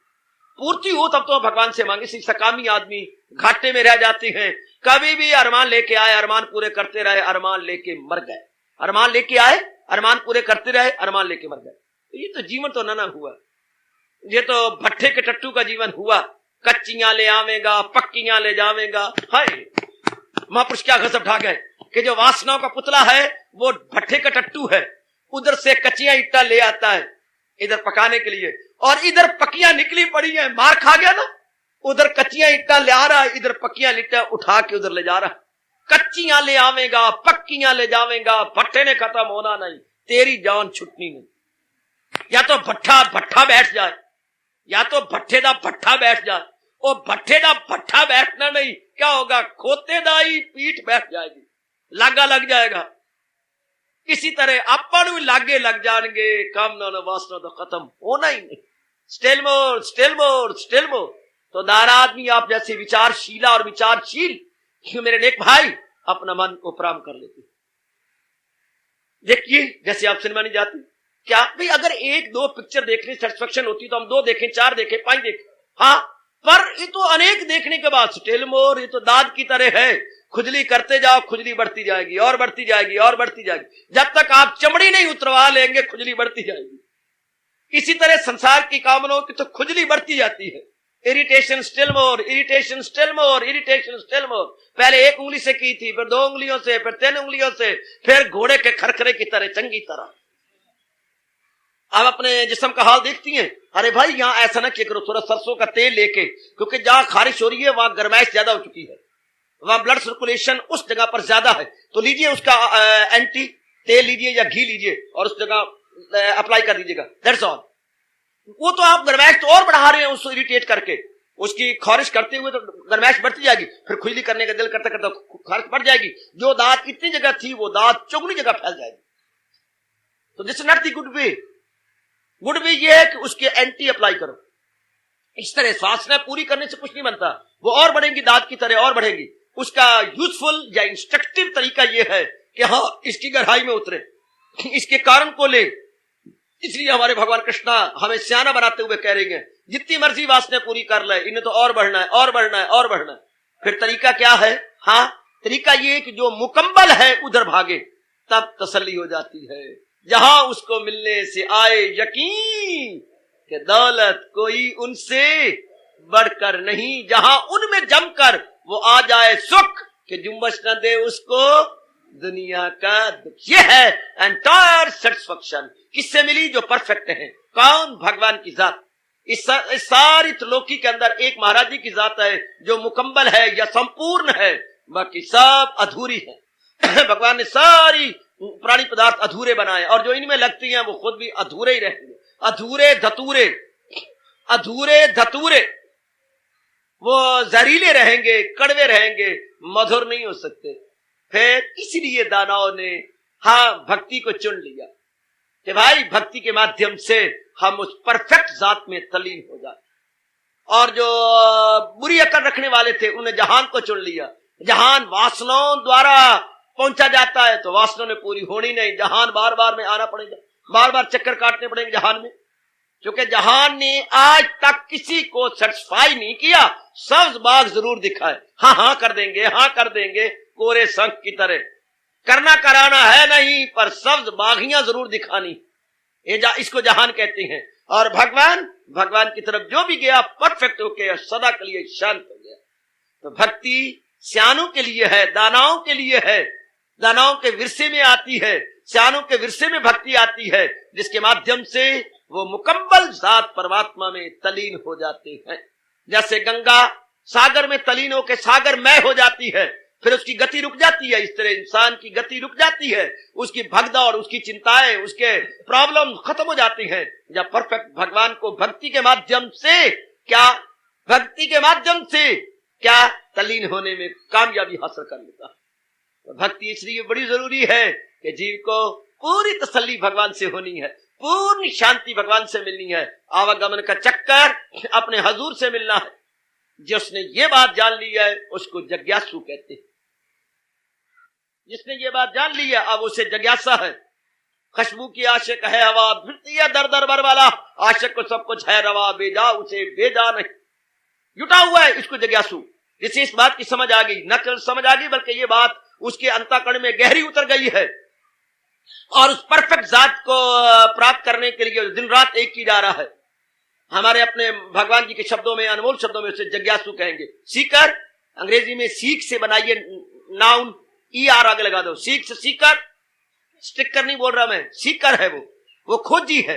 पूर्ति हो तब तो भगवान से मांगे। सकामी आदमी घाटे में रह जाते हैं, कभी भी अरमान लेके आए, अरमान पूरे करते रहे, अरमान लेके मर गए। अरमान लेके आए, अरमान पूरे करते रहे, अरमान लेके मर गए। ये तो जीवन तो ना हुआ, ये तो भट्ठे के टट्टू का जीवन हुआ। कच्चियां ले आवेगा, पक्कियां ले जावेगा। हाय महापुरुष क्या गजब ढा गए कि जो वासनाओं का पुतला है वो भट्ठे का टट्टू है, उधर से कच्चियां ईंटा ले आता है इधर पकाने के लिए, और इधर पक्कियां निकली पड़ी है, मार खा गया ना। उधर कच्चियां ईंटा ले आ रहा है, इधर पक्कियां ईंटा उठा के उधर ले जा रहा है। कच्चियां ले आवेगा, पक्कियां ले जावेगा, भट्ठे ने खत्म होना नहीं, तेरी जान छुटनी नहीं। या तो भट्ठा बैठ जाए, या तो भट्ठे दा भट्ठा बैठ जाए। और भट्ठे दा भट्ठा बैठना नहीं, क्या होगा? खोते दाई पीठ बैठ जाएगी, लागा लग जाएगा। इसी तरह अपन भी लागे लग जाएंगे, काम ना वासना तो खत्म होना ही नहीं। Still more, still more, still मोर। तो दारा आदमी आप जैसे विचारशीला और विचारशील मेरे नेक भाई अपना मन उपराम कर लेते। देखिए जैसे आप सिनेमा नहीं जाते, क्या भाई अगर एक दो पिक्चर देखने सेटिस्फेक्शन होती तो हम 2 देखें, 4 देखें, 5 देखें, हाँ, पर ये तो अनेक देखने के बाद स्टिल मोर, ये तो दाद की तरह है। खुजली करते जाओ, खुजली बढ़ती जाएगी और बढ़ती जाएगी और बढ़ती जाएगी, जब तक आप चमड़ी नहीं उतरवा लेंगे खुजली बढ़ती जाएगी। इसी तरह संसार की कामनाओं की तो खुजली बढ़ती जाती है। Irritation still more, irritation still more, irritation still more. पहले 1 उंगली से की थी, फिर 2 उंगलियों से, फिर 3 उंगलियों से, फिर घोड़े के खरखरे की तरह चंगी तरह। आप अपने जिस्म का हाल देखती हैं, अरे भाई यहाँ ऐसा ना किया करो, थोड़ा सरसों का तेल लेके, क्योंकि जहां खारिश हो रही है वहां गर्माइश ज्यादा हो चुकी है, वहां ब्लड सर्कुलेशन उस जगह पर ज्यादा है, तो लीजिए उसका एंटी तेल लीजिए या घी लीजिए और उस जगह अप्लाई कर दीजिएगा, दैट्स ऑल। वो तो आप गर्माइश तो और बढ़ा रहे हैं उसको इरिटेट करके, उसकी खारिश करते हुए तो गर्माइश बढ़ती जाएगी, फिर खुजली करने का दिल करते करते खारिश बढ़ जाएगी। जो दांत इतनी जगह थी वो दांत चौगुनी जगह फैल जाएगी। तो this is not the good way. Good way ये है कि उसके एंटी अप्लाई करो। इस तरह वासना पूरी करने से कुछ नहीं बनता, वो और बढ़ेंगी दांत की तरह और बढ़ेगी। उसका यूजफुल या इंस्ट्रक्टिव तरीका यह है कि हाँ इसकी गहराई में उतरे, इसके कारण को ले। इसलिए हमारे भगवान कृष्णा हमें सियाना बनाते हुए कह रहे हैं जितनी मर्जी वासना पूरी कर ले, इन्हें तो और बढ़ना है और बढ़ना है और बढ़ना है। फिर तरीका क्या है? हाँ, तरीका ये कि जो मुकम्मल है उधर भागे, तब तसल्ली हो जाती है। जहां उसको मिलने से आए यकीन कि दौलत कोई उनसे बढ़कर नहीं, जहां उनमें जमकर वो आ जाए सुख कि जुम्बश न दे उसको दुनिया का दुख। ये है एंटायर सेटिस्फेक्शन। किससे मिली? जो परफेक्ट है। कौन? भगवान की जात। इस सारी त्रिलोकी के अंदर एक महाराज जी की जात है जो मुकम्मल है या संपूर्ण है, बाकी सब अधूरी है। भगवान ने सारी प्राणी पदार्थ अधूरे बनाए और जो इनमें लगती हैं वो खुद भी अधूरे ही रहेंगे। अधूरे धतूरे, अधूरे धतूरे, वो जहरीले रहेंगे, कड़वे रहेंगे, मधुर नहीं हो सकते। फिर इसलिए दानवों ने हाँ, भक्ति को चुन लिया कि भाई भक्ति के माध्यम से हम उस परफेक्ट जात में तल्लीन हो जाए। और जो बुरी अकल रखने वाले थे उन्हें जहान को चुन लिया। जहान वासनाओं द्वारा पहुंचा जाता है तो वासनाओं ने पूरी होनी नहीं, जहान बार बार में आना पड़ेगा, बार बार चक्कर काटने पड़ेंगे जहान में, क्योंकि जहान ने आज तक किसी को सेटिस्फाई नहीं किया। सब्ज बाग जरूर दिखाए, हाँ हाँ कर देंगे, हाँ कर देंगे, कोरे संख की तरह करना कराना है नहीं, पर सब्ज बागियां जरूर दिखानी, इसको जहान कहते हैं। और भगवान की तरफ जो भी गया परफेक्ट होके सदा के लिए शांत हो गया। तो भक्ति सियानों के लिए है, दानाओं के लिए है, दानाओं के विरसे में आती है, सियानों के विरसे में भक्ति आती है, जिसके माध्यम से वो मुकम्मल जात परमात्मा में तलीन हो जाते हैं। जैसे गंगा सागर में तलीन होकर सागरमय हो जाती है, फिर उसकी गति रुक जाती है, इस तरह इंसान की गति रुक जाती है, उसकी भगदौड़, उसकी चिंताएं, उसके प्रॉब्लम खत्म हो जाती हैं। जब परफेक्ट भगवान को भक्ति के माध्यम से क्या तल्लीन होने में कामयाबी हासिल कर लेता है। तो भक्ति इसलिए बड़ी जरूरी है कि जीव को पूरी तसल्ली भगवान से होनी है, पूर्ण शांति भगवान से मिलनी है, आवागमन का चक्कर अपने हजूर से मिलना है। जिसने ये बात जान ली है उसको जिज्ञासु कहते हैं। जिसने ये बात जान ली है अब उसे जिज्ञासा है। खुशबू की आशिक है हवा, फिरती है दर दर बर वाला, आशिक को सब कुछ है रवा, बेजा उसे बेजा नहीं, जुटा हुआ है इसको जिज्ञासु। जिसे इस बात की समझ आ गई, न केवल समझ आ गई बल्कि ये बात उसके अंतःकरण में गहरी उतर गई है, और उस परफेक्ट जात को प्राप्त करने के लिए दिन रात एक की जा रहा है। हमारे अपने भगवान जी के शब्दों में, अनमोल शब्दों में उसे जिज्ञासु कहेंगे। सीकर, अंग्रेजी में सीख से बनाइए नाउन, ER आगे लगा दो, सीख से सीकर, स्टिकर नहीं बोल रहा मैं, सीकर है वो खोजी है,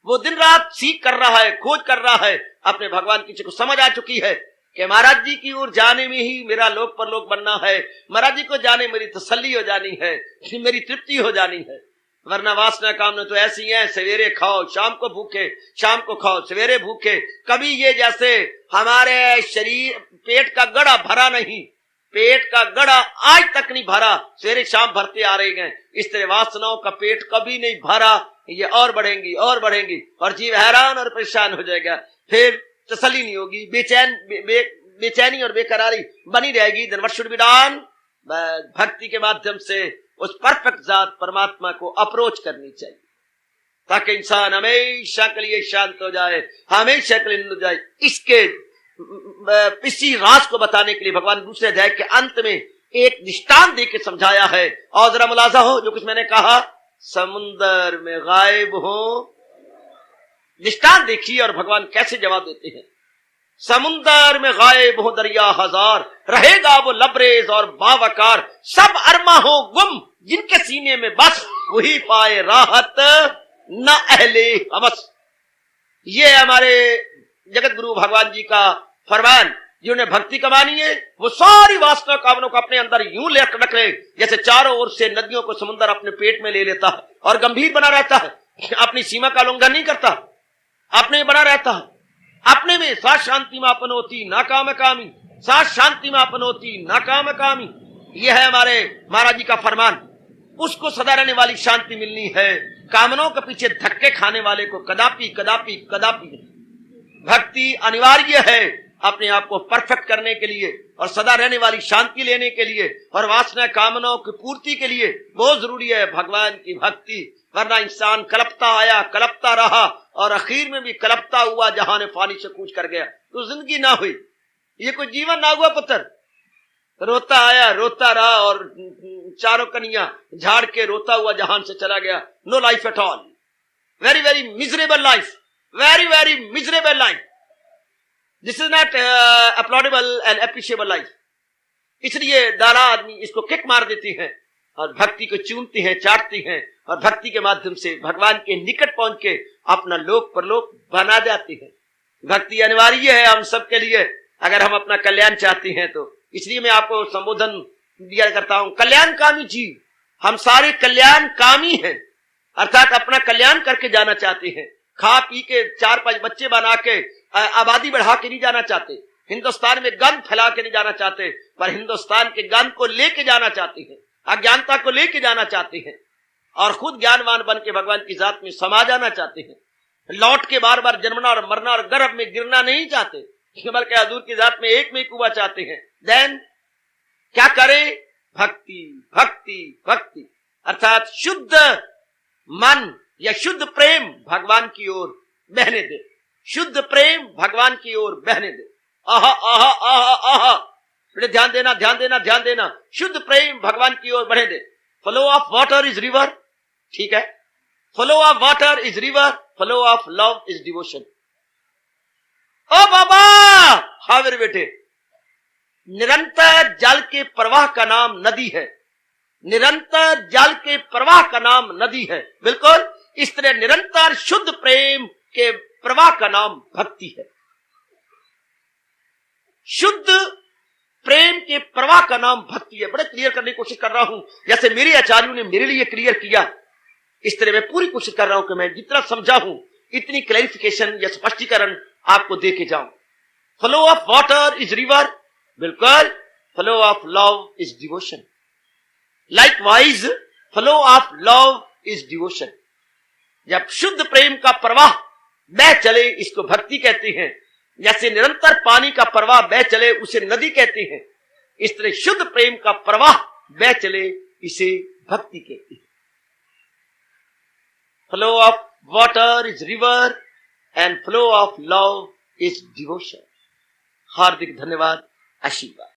वो दिन रात सीख कर रहा है, खोज कर रहा है, अपने भगवान की चीज को समझ आ चुकी है कि महाराज जी की ओर जाने में ही मेरा लोक परलोक बनना है, महाराज जी को जाने मेरी तसल्ली हो जानी है, मेरी तृप्ति हो जानी है। वरना वासना कामना तो ऐसी है, सवेरे खाओ शाम को भूखे, शाम को खाओ सवेरे भूखे। कभी ये जैसे हमारे शरीर पेट का गड़ा भरा नहीं, पेट का गड़ा आज तक नहीं भरा, सवेरे शाम भरते आ रहे हैं, इस तरह वासनाओं का पेट कभी नहीं भरा, ये और बढ़ेंगी और बढ़ेंगी, और जीव हैरान और परेशान हो जाएगा, फिर तसल्ली नहीं होगी, बेचैनी और बेकरारी बनी रहेगी। Then what should be done? भक्ति के माध्यम से उस परफेक्ट जात परमात्मा को अप्रोच करनी चाहिए, ताकि इंसान हमेशा के लिए शांत हो जाए, हमेशा के लिए हो जाए। इसके इसी राज को बताने के लिए भगवान दूसरे अध्याय के अंत में एक दृष्टांत देके समझाया है। और जरा मुलाजा हो जो कुछ मैंने कहा, समुंदर में गायब हो, दृष्टांत देखिए और भगवान कैसे जवाब देते हैं। समुंदर में गायब हो दरिया हजार, रहेगा वो लबरेज और बावकार, सब अरमा हो गुम जिनके सीने में बस, वही पाए राहत न अहले हवस। ये हमारे जगत गुरु भगवान जी का फरमान। जिन्हें भक्ति कमानी है वो सारी वासना कामनों को अपने अंदर यूं ले रख ले जैसे चारों ओर से नदियों को समुद्र अपने पेट में ले लेता है और गंभीर बना रहता है, अपनी सीमा का उल्लंघन नहीं करता, अपने बना रहता है, अपने में सात शांति में अपन होती नाकाम कामी, सात शांति में अपन होती नाकाम कामी। यह है हमारे महाराज जी का फरमान। उसको सदा रहने वाली शांति मिलनी है, कामनों के पीछे धक्के खाने वाले को कदापि कदापि कदापि नहीं। भक्ति अनिवार्य है अपने आप को परफेक्ट करने के लिए और सदा रहने वाली शांति लेने के लिए और वासना कामनाओं की पूर्ति के लिए बहुत जरूरी है भगवान की भक्ति। वरना इंसान कलपता आया कलपता रहा और आखिर में भी कलपता हुआ जहां फानी से कूच कर गया तो जिंदगी ना हुई, ये कोई जीवन ना हुआ पुत्र। रोता आया रोता रहा और चारों कन्या झाड़ के रोता हुआ जहान से चला गया। No life at all, very very miserable life, very very miserable life. This is not applaudable and appreciable life. इसलिए दारा आदमी इसको किक मार देती है और भक्ति को चूमती हैं, चाटती हैं और भक्ति के माध्यम से भगवान के निकट पहुंच के अपना लोक परलोक बना जाती है। भक्ति अनिवार्य है हम सबके लिए अगर हम अपना कल्याण चाहते हैं तो। इसलिए मैं आपको संबोधन दिया करता हूं, कल्याणकामी जीव। हम सारे कल्याणकामी हैं, अर्थात अपना कल्याण करके जाना चाहते हैं। खा पी के 4-5 बच्चे बना के आबादी बढ़ा के नहीं जाना चाहते, हिंदुस्तान में गंद फैला के नहीं जाना चाहते, पर हिंदुस्तान के गंद को लेके जाना चाहते हैं, अज्ञानता को लेके जाना चाहते हैं। और खुद ज्ञानवान बन के भगवान की जात में समा जाना चाहते हैं, लौट के बार बार जन्मना और मरना और गर्भ में गिरना नहीं चाहते, बल्कि हजूर की जात में एक में कुबा चाहते हैं, देन क्या करे? भक्ति भक्ति भक्ति, अर्थात शुद्ध मन या शुद्ध प्रेम भगवान की ओर बहने दे, शुद्ध प्रेम भगवान की ओर बहने दे। आहा आहा आहा आहा, बेटे ध्यान देना ध्यान देना ध्यान देना, शुद्ध प्रेम भगवान की ओर बढ़े दे। Flow of water is river, ठीक है, flow of water is river, flow of love is devotion. ओ बाबा, हाँ मेरे बेटे, निरंतर जल के प्रवाह का नाम नदी है, निरंतर जल के प्रवाह का नाम नदी है, बिल्कुल इस तरह निरंतर शुद्ध प्रेम के प्रवाह का नाम भक्ति है। शुद्ध प्रेम के प्रवाह का नाम भक्ति है। बड़े क्लियर करने की कोशिश कर रहा हूं, जैसे मेरे आचार्यों ने मेरे लिए क्लियर किया, इस तरह मैं पूरी कोशिश कर रहा हूं कि मैं जितना समझा हूं इतनी क्लैरिफिकेशन या स्पष्टीकरण आपको दे के जाऊं। Flow of water is river, बिल्कुल, flow of love is devotion. Likewise flow of love is devotion. जब शुद्ध प्रेम का प्रवाह बह चले, इसको भक्ति कहते हैं। जैसे निरंतर पानी का प्रवाह बह चले उसे नदी कहते हैं, इस तरह शुद्ध प्रेम का प्रवाह बह चले इसे भक्ति कहते हैं। Flow of water is river and flow of love is devotion. हार्दिक धन्यवाद, आशीर्वाद।